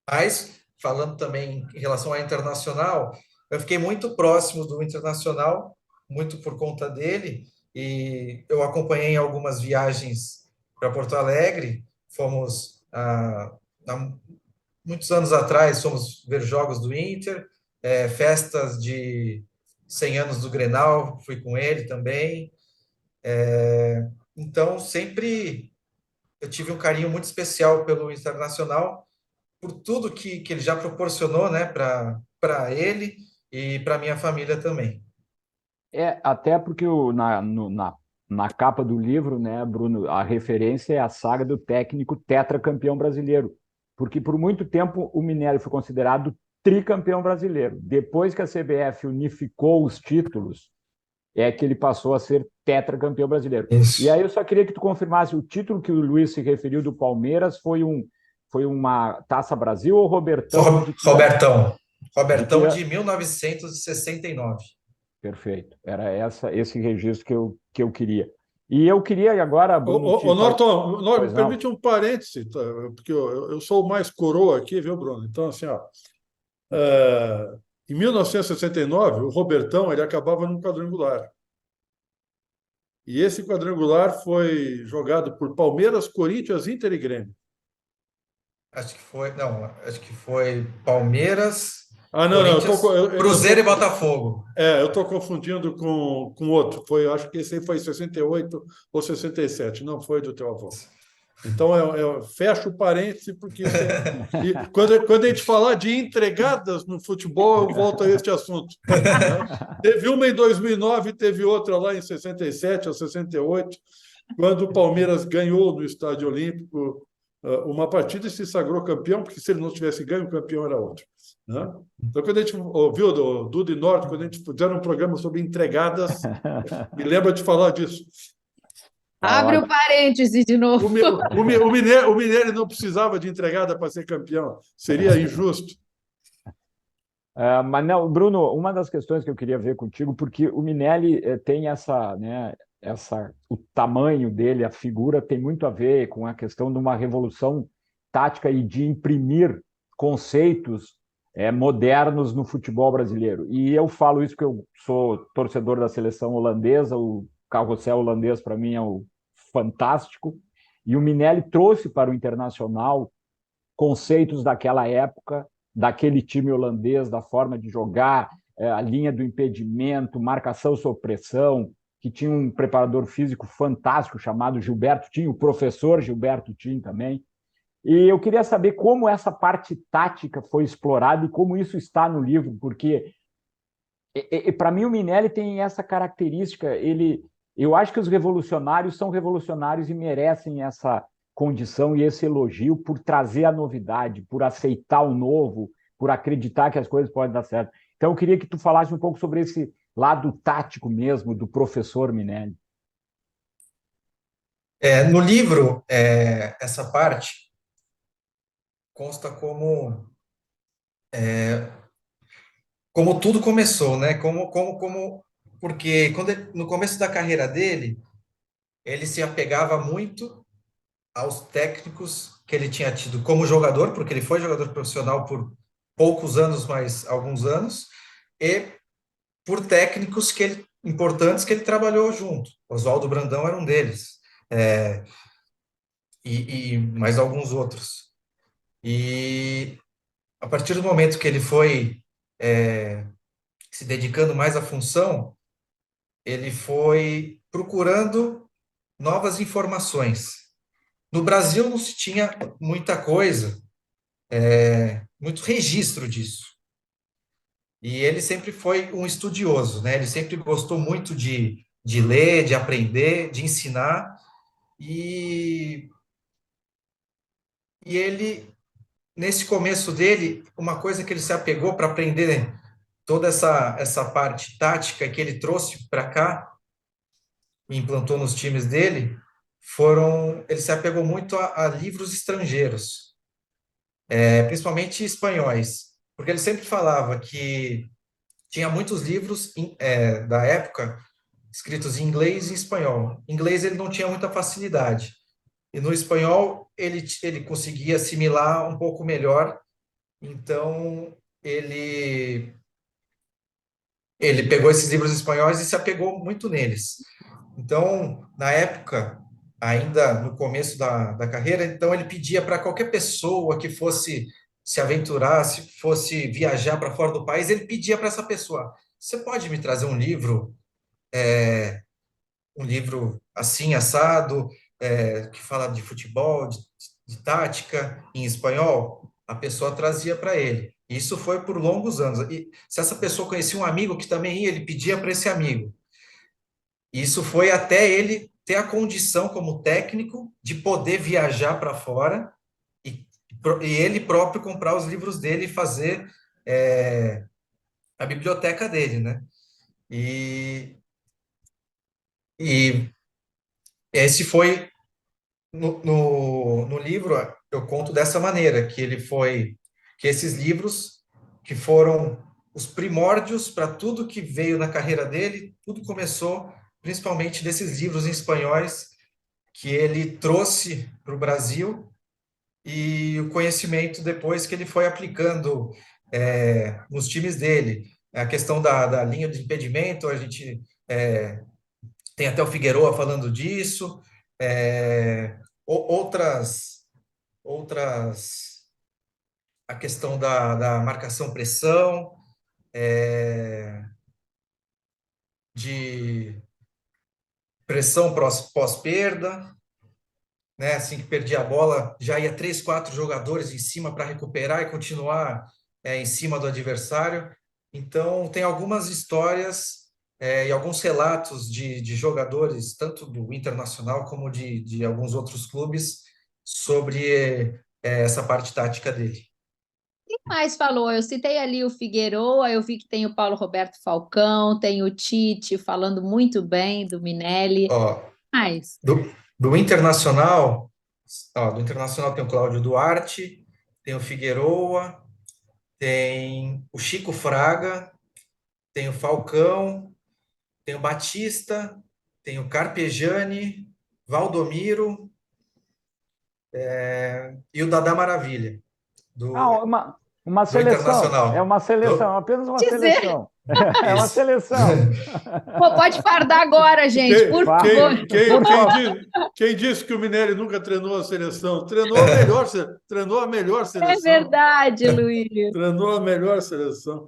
Mas, falando também em relação ao Internacional, eu fiquei muito próximo do Internacional, muito por conta dele, e eu acompanhei algumas viagens para Porto Alegre, fomos há muitos anos atrás, fomos ver jogos do Inter, festas de 100 anos do Grenal, fui com ele também. Então, sempre eu tive um carinho muito especial pelo Internacional, por tudo que ele já proporcionou, né, para ele e para minha família também. Até porque na capa do livro, né, Bruno, a referência é a saga do técnico tetracampeão brasileiro. Porque por muito tempo o Minério foi considerado tricampeão brasileiro. Depois que a CBF unificou os títulos, é que ele passou a ser tetracampeão brasileiro. E Isso. aí eu só queria que tu confirmasse o título que o Luiz se referiu do Palmeiras foi uma Taça Brasil ou Robertão de que ano? Robertão. De que Robertão ano? de 1969. Perfeito. Era esse registro que eu queria. E eu queria agora, Bruno, te fazer. Norton, Pois me não? permite um parêntese, tá? Porque eu sou o mais coroa aqui, viu, Bruno? Então, assim, ó, em 1969, o Robertão ele acabava num quadrangular. E esse quadrangular foi jogado por Palmeiras, Corinthians, Inter e Grêmio. Acho que foi Palmeiras, Ah, não, não, Corinthians, Cruzeiro e Botafogo. eu estou confundindo com outro. Acho que esse aí foi 68 ou 67, não foi do teu avô. Então, fecha o parêntese, porque isso é... E quando a gente falar de entregadas no futebol, eu volto a este assunto. Né? Teve uma em 2009, teve outra lá em 67 ou 68, quando o Palmeiras ganhou no Estádio Olímpico uma partida e se sagrou campeão, porque se ele não tivesse ganho, o campeão era outro. Né? Então, quando a gente ouviu do Duda e Norte, quando a gente fizeram um programa sobre entregadas, me lembra de falar disso. Abre o parêntese de novo. O Mineiro não precisava de entregada para ser campeão. Seria injusto. Mas não, Bruno, uma das questões que eu queria ver contigo, porque o Minelli tem essa, né, o tamanho dele, a figura, tem muito a ver com a questão de uma revolução tática e de imprimir conceitos modernos no futebol brasileiro. E eu falo isso porque eu sou torcedor da seleção holandesa, o carrossel holandês para mim é fantástico, e o Minelli trouxe para o Internacional conceitos daquela época, daquele time holandês, da forma de jogar, a linha do impedimento, marcação sob pressão, que tinha um preparador físico fantástico chamado Gilberto Tim, o professor Gilberto Tim também. E eu queria saber como essa parte tática foi explorada e como isso está no livro, porque para mim o Minelli tem essa característica, eu acho que os revolucionários são revolucionários e merecem essa condição e esse elogio por trazer a novidade, por aceitar o novo, por acreditar que as coisas podem dar certo. Então, eu queria que tu falasse um pouco sobre esse lado tático mesmo do professor Minelli. No livro, essa parte consta como tudo começou, né? Porque no começo da carreira dele, ele se apegava muito aos técnicos que ele tinha tido como jogador, porque ele foi jogador profissional por poucos anos, mas alguns anos, e por técnicos importantes que ele trabalhou junto. Oswaldo Brandão era um deles, e mais alguns outros. E a partir do momento que ele foi se dedicando mais à função, ele foi procurando novas informações. No Brasil não se tinha muita coisa, muito registro disso. E ele sempre foi um estudioso, né? Ele sempre gostou muito de ler, de aprender, de ensinar. E ele, nesse começo dele, uma coisa que ele se apegou para aprender toda essa parte tática que ele trouxe para cá e implantou nos times dele, ele se apegou muito a livros estrangeiros, principalmente espanhóis, porque ele sempre falava que tinha muitos livros da época escritos em inglês e em espanhol. Em inglês ele não tinha muita facilidade, e no espanhol ele conseguia assimilar um pouco melhor, então ele pegou esses livros espanhóis e se apegou muito neles. Então, na época, ainda no começo da carreira, então ele pedia para qualquer pessoa que fosse se aventurar, se fosse viajar para fora do país, ele pedia para essa pessoa: você pode me trazer um livro assim, assado, que fala de futebol, de tática, em espanhol? A pessoa trazia para ele. Isso foi por longos anos. E se essa pessoa conhecia um amigo que também ia, ele pedia para esse amigo. Isso foi até ele ter a condição como técnico de poder viajar para fora e ele próprio comprar os livros dele e fazer a biblioteca dele, né? E esse foi no livro, eu conto dessa maneira, que esses livros que foram os primórdios para tudo que veio na carreira dele, tudo começou principalmente desses livros em espanhóis que ele trouxe para o Brasil, e o conhecimento depois que ele foi aplicando nos times dele. A questão da linha de impedimento, a gente Tem até o Figueroa falando disso. Outras, a questão da marcação-pressão, de pressão pós-perda, né? Assim que perdia a bola, já ia 3, 4 jogadores em cima para recuperar e continuar em cima do adversário. Então, tem algumas histórias e alguns relatos de jogadores, tanto do Internacional como de alguns outros clubes, sobre essa parte tática dele. Quem mais falou? Eu citei ali o Figueroa, eu vi que tem o Paulo Roberto Falcão, tem o Tite falando muito bem do Minelli. Ó, Mais. do Internacional, do Internacional tem o Cláudio Duarte, tem o Figueroa, tem o Chico Fraga, tem o Falcão, tem o Batista, tem o Carpegiani, Valdomiro, e o Dadá Maravilha, Ah, do, uma do seleção. É Internacional. uma seleção, apenas uma Dizer. seleção. É uma Isso. seleção. Pô, pode fardar agora, gente, por favor. Quem disse que o Minelli nunca treinou a seleção? Treinou a melhor É seleção. verdade, Luiz. Treinou a melhor seleção.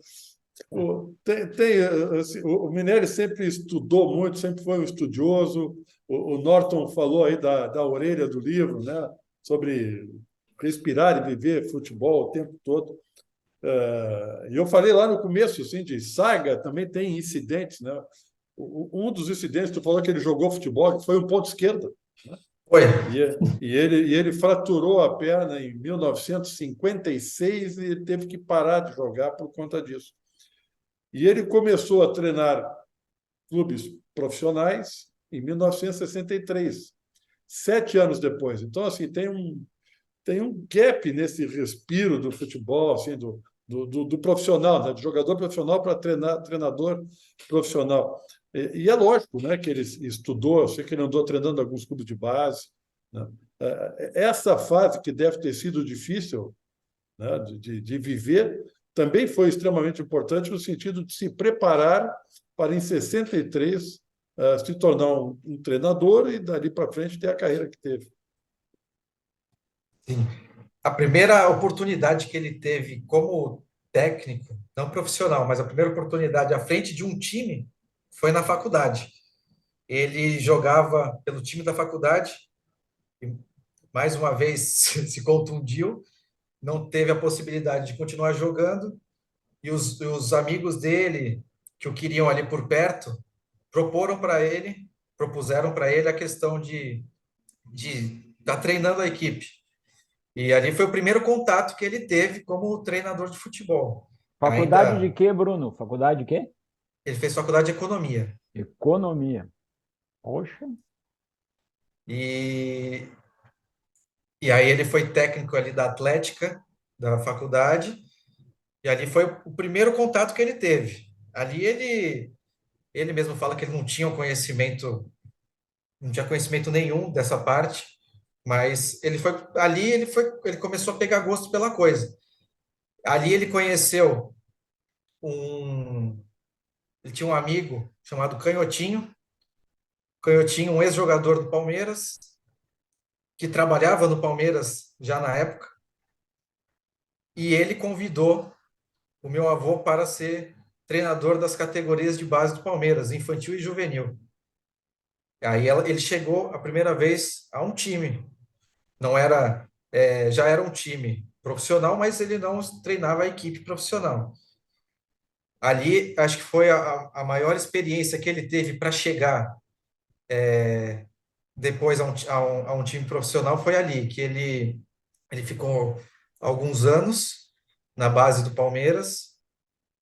Assim, o Minelli sempre estudou muito, sempre foi um estudioso. O Norton falou aí da orelha do livro, né? Sobre respirar e viver futebol o tempo todo. E eu falei lá no começo assim, de saga, também tem incidentes. Né? Um dos incidentes, tu falou que ele jogou futebol, que foi um ponto esquerda. Né? Foi. E ele fraturou a perna em 1956 e ele teve que parar de jogar por conta disso. E ele começou a treinar clubes profissionais em 1963, 7 anos depois. Então, assim, tem um gap nesse respiro do futebol, assim, do profissional, né? Do jogador profissional para treinador profissional. E é lógico, né, que ele estudou, eu sei que ele andou treinando alguns clubes de base. Né? Essa fase que deve ter sido difícil, né, de viver, também foi extremamente importante no sentido de se preparar para, em 63, se tornar um treinador e, dali para frente, ter a carreira que teve. Sim. A primeira oportunidade que ele teve como técnico, não profissional, mas a primeira oportunidade à frente de um time foi na faculdade. Ele jogava pelo time da faculdade e, mais uma vez, se contundiu, não teve a possibilidade de continuar jogando e os amigos dele, que o queriam ali por perto, propuseram para ele a questão de estar treinando a equipe. E ali foi o primeiro contato que ele teve como treinador de futebol. Faculdade de quê, Bruno? Faculdade de quê? Ele fez faculdade de economia. Economia. Poxa. E aí ele foi técnico ali da Atlética, da faculdade, e ali foi o primeiro contato que ele teve. Ali ele mesmo fala que ele não tinha conhecimento nenhum dessa parte, mas ele começou a pegar gosto pela coisa. Ali ele conheceu ele tinha um amigo chamado Canhotinho, um ex-jogador do Palmeiras, que trabalhava no Palmeiras já na época, e ele convidou o meu avô para ser treinador das categorias de base do Palmeiras, infantil e juvenil. Aí ele chegou a primeira vez a um time. Não era, já era um time profissional, mas ele não treinava a equipe profissional. Ali, acho que foi a maior experiência que ele teve para chegar depois a um time profissional, foi ali, que ele ficou alguns anos na base do Palmeiras,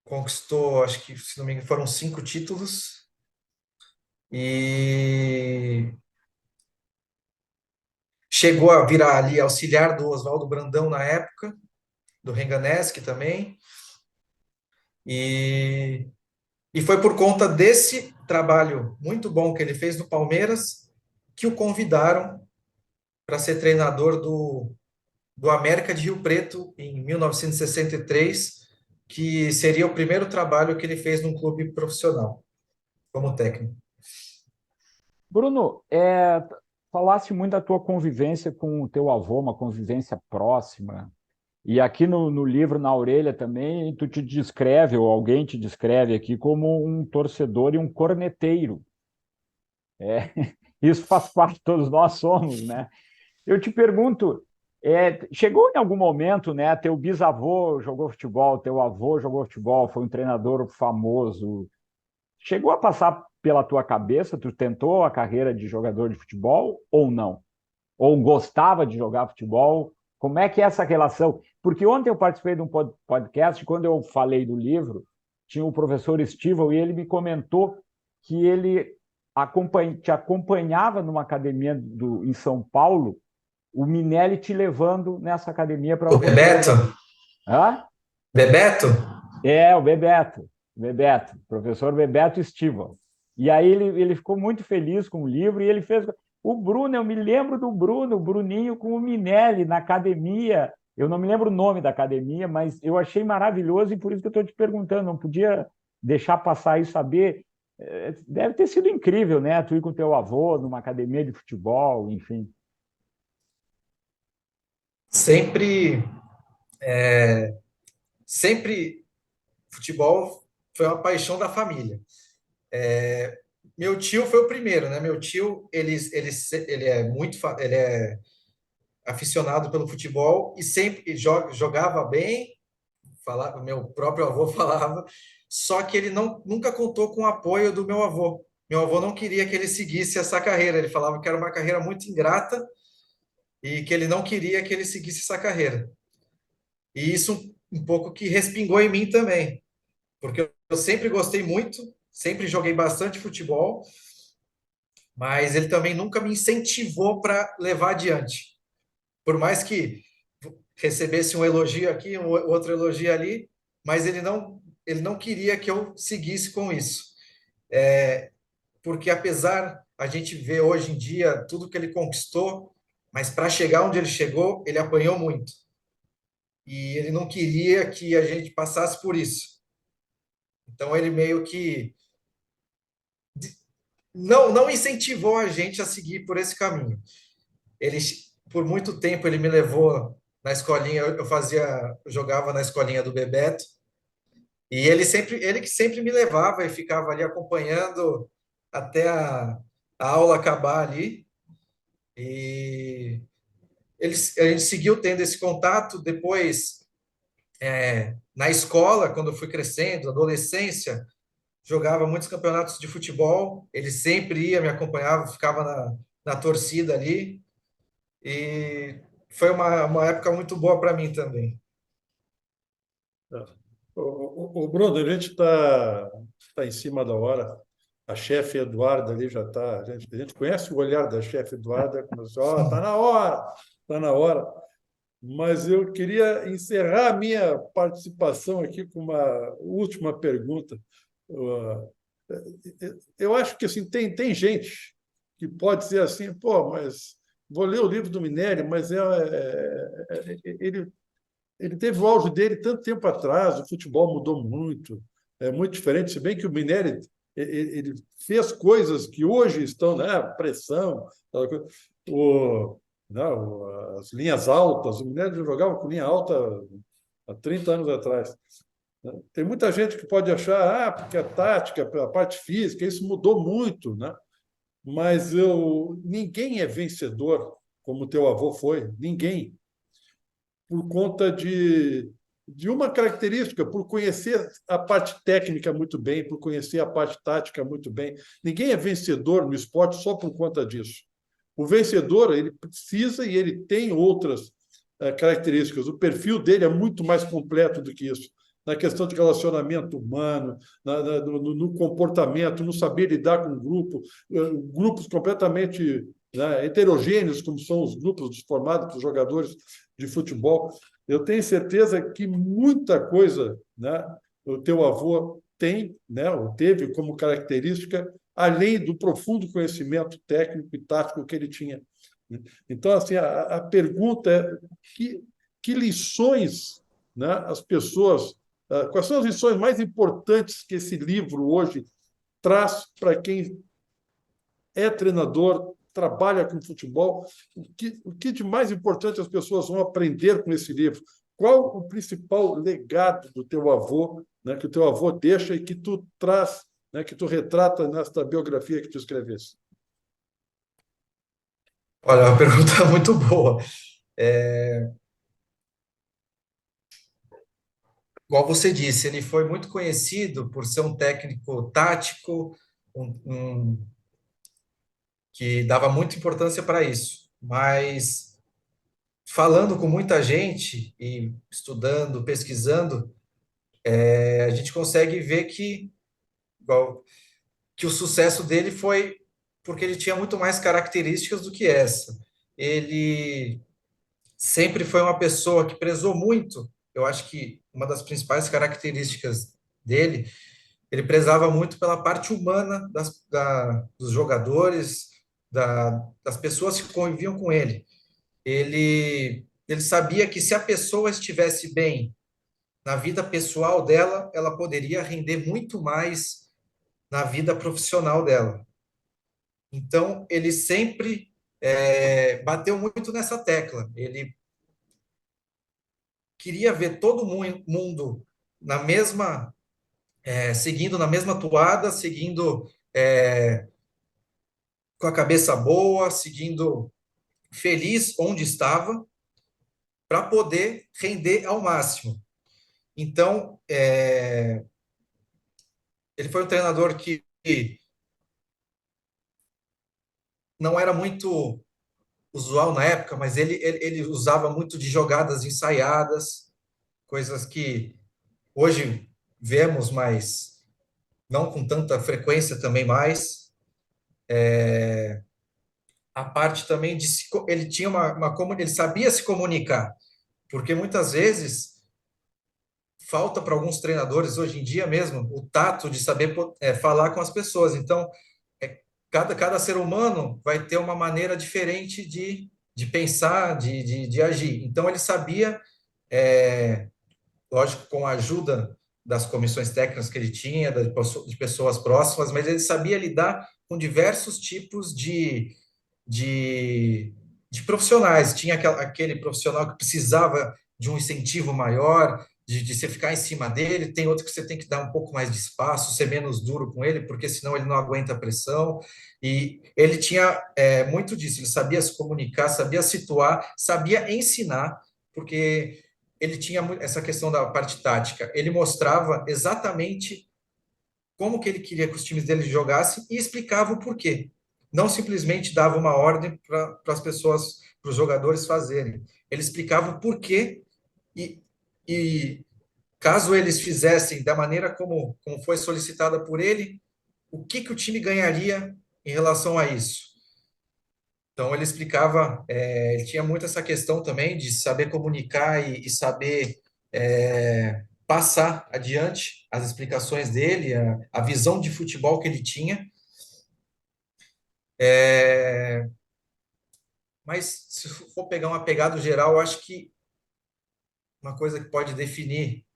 conquistou, acho que, se não me engano, foram 5 títulos, e chegou a virar ali auxiliar do Oswaldo Brandão na época, do Renganeschi também, e foi por conta desse trabalho muito bom que ele fez no Palmeiras que o convidaram para ser treinador do América de Rio Preto em 1963, que seria o primeiro trabalho que ele fez num clube profissional, como técnico. Bruno, falaste muito da tua convivência com o teu avô, uma convivência próxima. E aqui no livro, na orelha também, tu te descreve, ou alguém te descreve aqui, como um torcedor e um corneteiro. Isso faz parte, todos nós somos, né? Eu te pergunto, chegou em algum momento, né? Teu bisavô jogou futebol, teu avô jogou futebol, foi um treinador famoso. Chegou a passar pela tua cabeça? Tu tentou a carreira de jogador de futebol ou não? Ou gostava de jogar futebol? Como é que é essa relação? Porque ontem eu participei de um podcast, quando eu falei do livro, tinha o professor Estival e ele me comentou que ele te acompanhava numa academia em São Paulo, o Minelli te levando nessa academia para O você Bebeto? treinar. Hã? Bebeto? O Bebeto, professor Bebeto Estival. E aí ele ficou muito feliz com o livro e ele fez. O Bruno, eu me lembro do Bruno, o Bruninho com o Minelli na academia. Eu não me lembro o nome da academia, mas eu achei maravilhoso e por isso que eu estou te perguntando. Não podia deixar passar e saber. Deve ter sido incrível, né? Tu ir com teu avô numa academia de futebol, enfim. Sempre, sempre futebol foi uma paixão da família. Meu tio foi o primeiro, né? Meu tio, ele é ele é aficionado pelo futebol e sempre jogava bem, meu próprio avô falava, só que ele nunca contou com o apoio do meu avô. Meu avô não queria que ele seguisse essa carreira, ele falava que era uma carreira muito ingrata e que ele não queria que ele seguisse essa carreira. E isso um pouco que respingou em mim também, porque eu sempre gostei muito, sempre joguei bastante futebol, mas ele também nunca me incentivou para levar adiante. Por mais que recebesse um elogio aqui, um outro elogio ali, mas ele não queria que eu seguisse com isso. Porque apesar a gente ver hoje em dia tudo que ele conquistou, mas para chegar onde ele chegou, ele apanhou muito. E ele não queria que a gente passasse por isso. Então ele meio que não incentivou a gente a seguir por esse caminho. Ele, por muito tempo, ele me levou na escolinha, eu jogava na escolinha do Bebeto, e ele que sempre me levava e ficava ali acompanhando até a aula acabar ali. E a gente seguiu tendo esse contato. Depois, na escola, quando eu fui crescendo, adolescência, jogava muitos campeonatos de futebol. Ele sempre ia, me acompanhava, ficava na torcida ali. E foi uma época muito boa para mim também. O Bruno, a gente está em cima da hora. A chefe Eduarda ali já está. A gente conhece o olhar da chefe Eduarda, começou, está na hora, está na hora. Mas eu queria encerrar a minha participação aqui com uma última pergunta. Eu acho que assim, tem gente que pode ser assim, pô, mas vou ler o livro do Minelli, mas ele teve o auge dele tanto tempo atrás, o futebol mudou muito, é muito diferente, se bem que o Minelli ele fez coisas que hoje estão, né, pressão, não, as linhas altas, o Minelli jogava com linha alta há 30 anos atrás. Tem muita gente que pode achar, porque a tática, a parte física, isso mudou muito, né? Mas ninguém é vencedor como teu avô foi, ninguém, por conta de uma característica, por conhecer a parte técnica muito bem, por conhecer a parte tática muito bem. Ninguém é vencedor no esporte só por conta disso. O vencedor, ele precisa e ele tem outras características. O perfil dele é muito mais completo do que isso. Na questão de relacionamento humano, no comportamento, no saber lidar com grupos completamente, né, heterogêneos, como são os grupos formados por jogadores de futebol. Eu tenho certeza que muita coisa, né, o teu avô tem, né, ou teve como característica, além do profundo conhecimento técnico e tático que ele tinha. Então, assim, a pergunta é que lições, né, as pessoas... Quais são as lições mais importantes que esse livro hoje traz para quem é treinador, trabalha com futebol. O que de mais importante as pessoas vão aprender com esse livro? Qual o principal legado do teu avô, né, que o teu avô deixa e que tu traz, né, que tu retrata nesta biografia que tu escreveste? Olha, é uma pergunta muito boa. Igual você disse, ele foi muito conhecido por ser um técnico tático, que dava muita importância para isso. Mas falando com muita gente e estudando, pesquisando, a gente consegue ver igual, que o sucesso dele foi porque ele tinha muito mais características do que essa. Ele sempre foi uma pessoa que prezou muito. Eu acho que uma das principais características dele, ele prezava muito pela parte humana dos jogadores, das pessoas que conviviam com ele. Ele sabia que se a pessoa estivesse bem na vida pessoal dela, ela poderia render muito mais na vida profissional dela. Então, ele sempre bateu muito nessa tecla. Ele queria ver todo mundo na mesma, seguindo na mesma toada, seguindo com a cabeça boa, seguindo feliz onde estava, para poder render ao máximo. Então, ele foi um treinador que não era muito usual na época, mas ele usava muito de jogadas ensaiadas, coisas que hoje vemos, mas não com tanta frequência também mais. A parte também ele tinha ele sabia se comunicar, porque muitas vezes falta para alguns treinadores hoje em dia mesmo o tato de saber falar com as pessoas. Então, cada ser humano vai ter uma maneira diferente de pensar, de agir. Então, ele sabia, lógico, com a ajuda das comissões técnicas que ele tinha, de pessoas próximas, mas ele sabia lidar com diversos tipos de, de profissionais. Tinha aquele profissional que precisava de um incentivo maior, de você ficar em cima dele, tem outro que você tem que dar um pouco mais de espaço, ser menos duro com ele, porque senão ele não aguenta a pressão. E ele tinha muito disso, ele sabia se comunicar, sabia situar, sabia ensinar, porque ele tinha essa questão da parte tática. Ele mostrava exatamente como que ele queria que os times dele jogassem e explicava o porquê. Não simplesmente dava uma ordem para as pessoas, para os jogadores fazerem. Ele explicava o porquê e caso eles fizessem da maneira como foi solicitada por ele, o que o time ganharia em relação a isso. Então, ele explicava, ele tinha muito essa questão também de saber comunicar e saber passar adiante as explicações dele, a visão de futebol que ele tinha. Mas, se for pegar uma pegada geral, eu acho que uma coisa que pode definir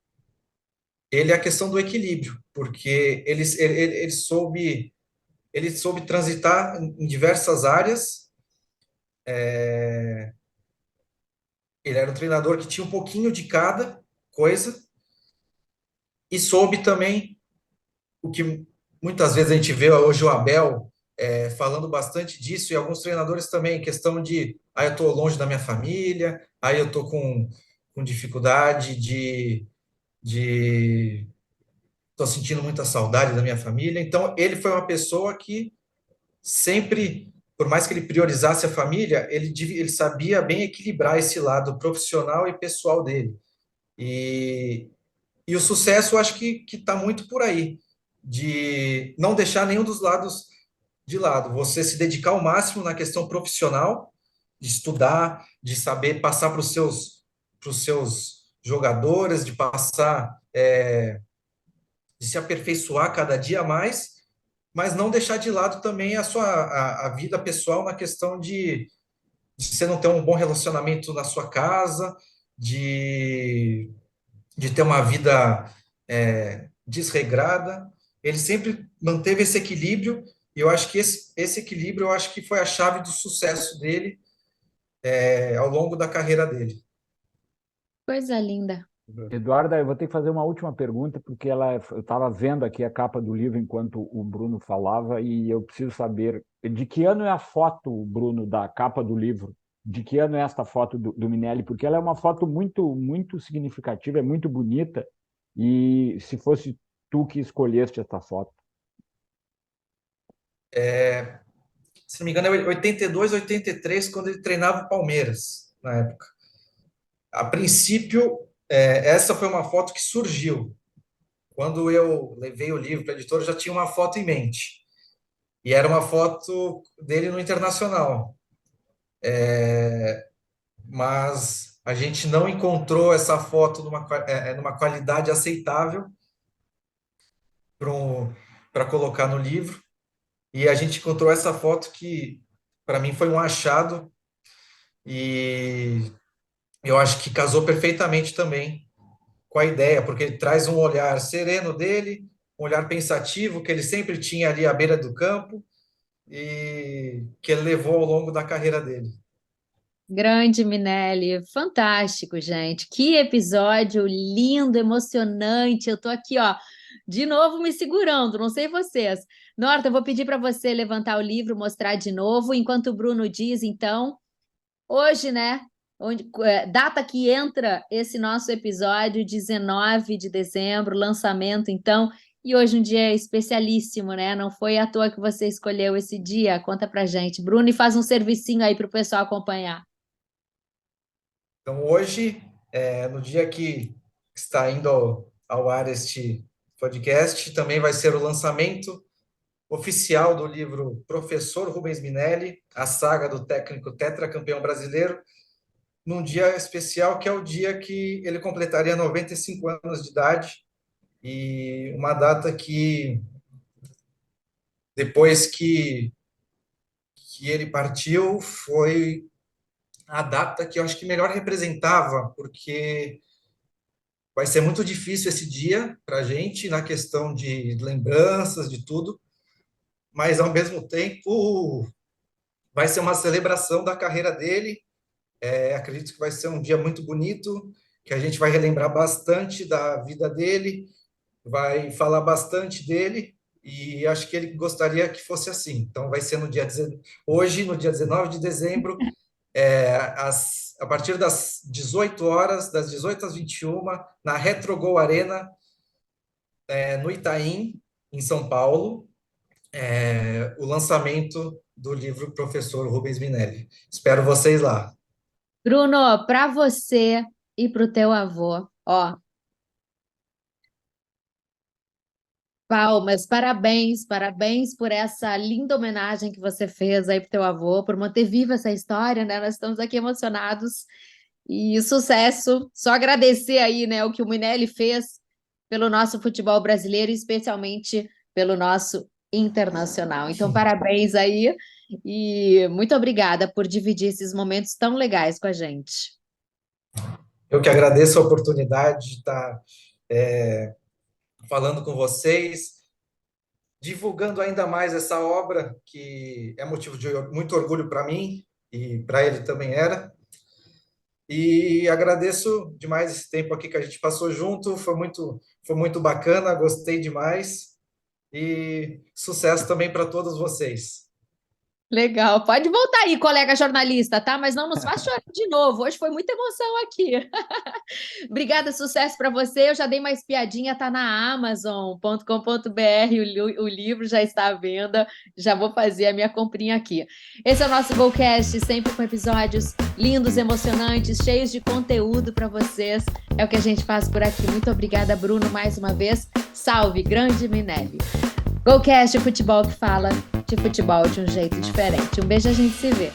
ele é a questão do equilíbrio, porque ele soube transitar em diversas áreas. Ele era um treinador que tinha um pouquinho de cada coisa e soube também o que muitas vezes a gente vê hoje o Abel falando bastante disso, e alguns treinadores também, questão de eu estou longe da minha família, aí eu estou com dificuldade estou sentindo muita saudade da minha família. Então, ele foi uma pessoa que sempre, por mais que ele priorizasse a família, ele sabia bem equilibrar esse lado profissional e pessoal dele. E o sucesso, eu acho que está muito por aí, de não deixar nenhum dos lados de lado. Você se dedicar ao máximo na questão profissional, de estudar, de saber passar para os seus jogadores, de passar, de se aperfeiçoar cada dia mais, mas não deixar de lado também a vida pessoal na questão de você não ter um bom relacionamento na sua casa, de ter uma vida desregrada. Ele sempre manteve esse equilíbrio E eu acho que esse equilíbrio, eu acho que foi a chave do sucesso dele ao longo da carreira dele. Coisa linda. Eduarda, eu vou ter que fazer uma última pergunta, porque eu estava vendo aqui a capa do livro enquanto o Bruno falava, e eu preciso saber de que ano é a foto, Bruno, da capa do livro? De que ano é esta foto do Minelli? Porque ela é uma foto muito, muito significativa, é muito bonita, e se fosse tu que escolheste essa foto. Se não me engano, é 82, 83, quando ele treinava o Palmeiras, na época. A princípio, essa foi uma foto que surgiu. Quando eu levei o livro para a editora, já tinha uma foto em mente. E era uma foto dele no Internacional. Mas a gente não encontrou essa foto numa qualidade aceitável para colocar no livro. E a gente encontrou essa foto que, para mim, foi um achado. E eu acho que casou perfeitamente também com a ideia, porque ele traz um olhar sereno dele, um olhar pensativo que ele sempre tinha ali à beira do campo e que ele levou ao longo da carreira dele. Grande Minelli, fantástico, gente. Que episódio lindo, emocionante. Eu tô aqui, ó, de novo me segurando, não sei vocês. Norton, eu vou pedir para você levantar o livro, mostrar de novo, enquanto o Bruno diz, então, hoje, né? Data que entra esse nosso episódio, 19 de dezembro, lançamento, então, e hoje um dia especialíssimo, né? Não foi à toa que você escolheu esse dia. Conta pra gente, Bruno, e faz um servicinho aí para o pessoal acompanhar. Então, hoje, no dia que está indo ao ar este podcast, também vai ser o lançamento oficial do livro Professor Rubens Minelli, a saga do técnico tetracampeão brasileiro, num dia especial, que é o dia que ele completaria 95 anos de idade, e uma data que, depois que ele partiu, foi a data que eu acho que melhor representava, porque vai ser muito difícil esse dia para a gente, na questão de lembranças, de tudo, mas, ao mesmo tempo, vai ser uma celebração da carreira dele. Acredito que vai ser um dia muito bonito, que a gente vai relembrar bastante da vida dele, vai falar bastante dele, e acho que ele gostaria que fosse assim. Então, vai ser hoje, no dia 19 de dezembro, a partir das 18 horas, das 18 às 21, na Retrogol Arena, no Itaim, em São Paulo, o lançamento do livro Professor Rubens Minelli. Espero vocês lá. Bruno, para você e para o teu avô, ó, palmas, parabéns, parabéns por essa linda homenagem que você fez aí para o teu avô, por manter viva essa história, né? Nós estamos aqui emocionados e sucesso. Só agradecer aí, né, o que o Minelli fez pelo nosso futebol brasileiro, especialmente pelo nosso internacional. Então, parabéns aí e muito obrigada por dividir esses momentos tão legais com a gente. Eu que agradeço a oportunidade de estar falando com vocês, divulgando ainda mais essa obra, que é motivo de muito orgulho para mim, e para ele também era. E agradeço demais esse tempo aqui que a gente passou junto, foi muito bacana, gostei demais, e sucesso também para todos vocês. Legal, pode voltar aí, colega jornalista, tá? Mas não nos faz chorar de novo. Hoje foi muita emoção aqui. Obrigada, sucesso para você. Eu já dei mais piadinha, tá na Amazon.com.br, o livro já está à venda. Já vou fazer a minha comprinha aqui. Esse é o nosso Golcast, sempre com episódios lindos, emocionantes, cheios de conteúdo para vocês. É o que a gente faz por aqui. Muito obrigada, Bruno, mais uma vez. Salve, grande Minelli. Golcast, o futebol que fala de futebol de um jeito diferente. Um beijo, a gente se vê.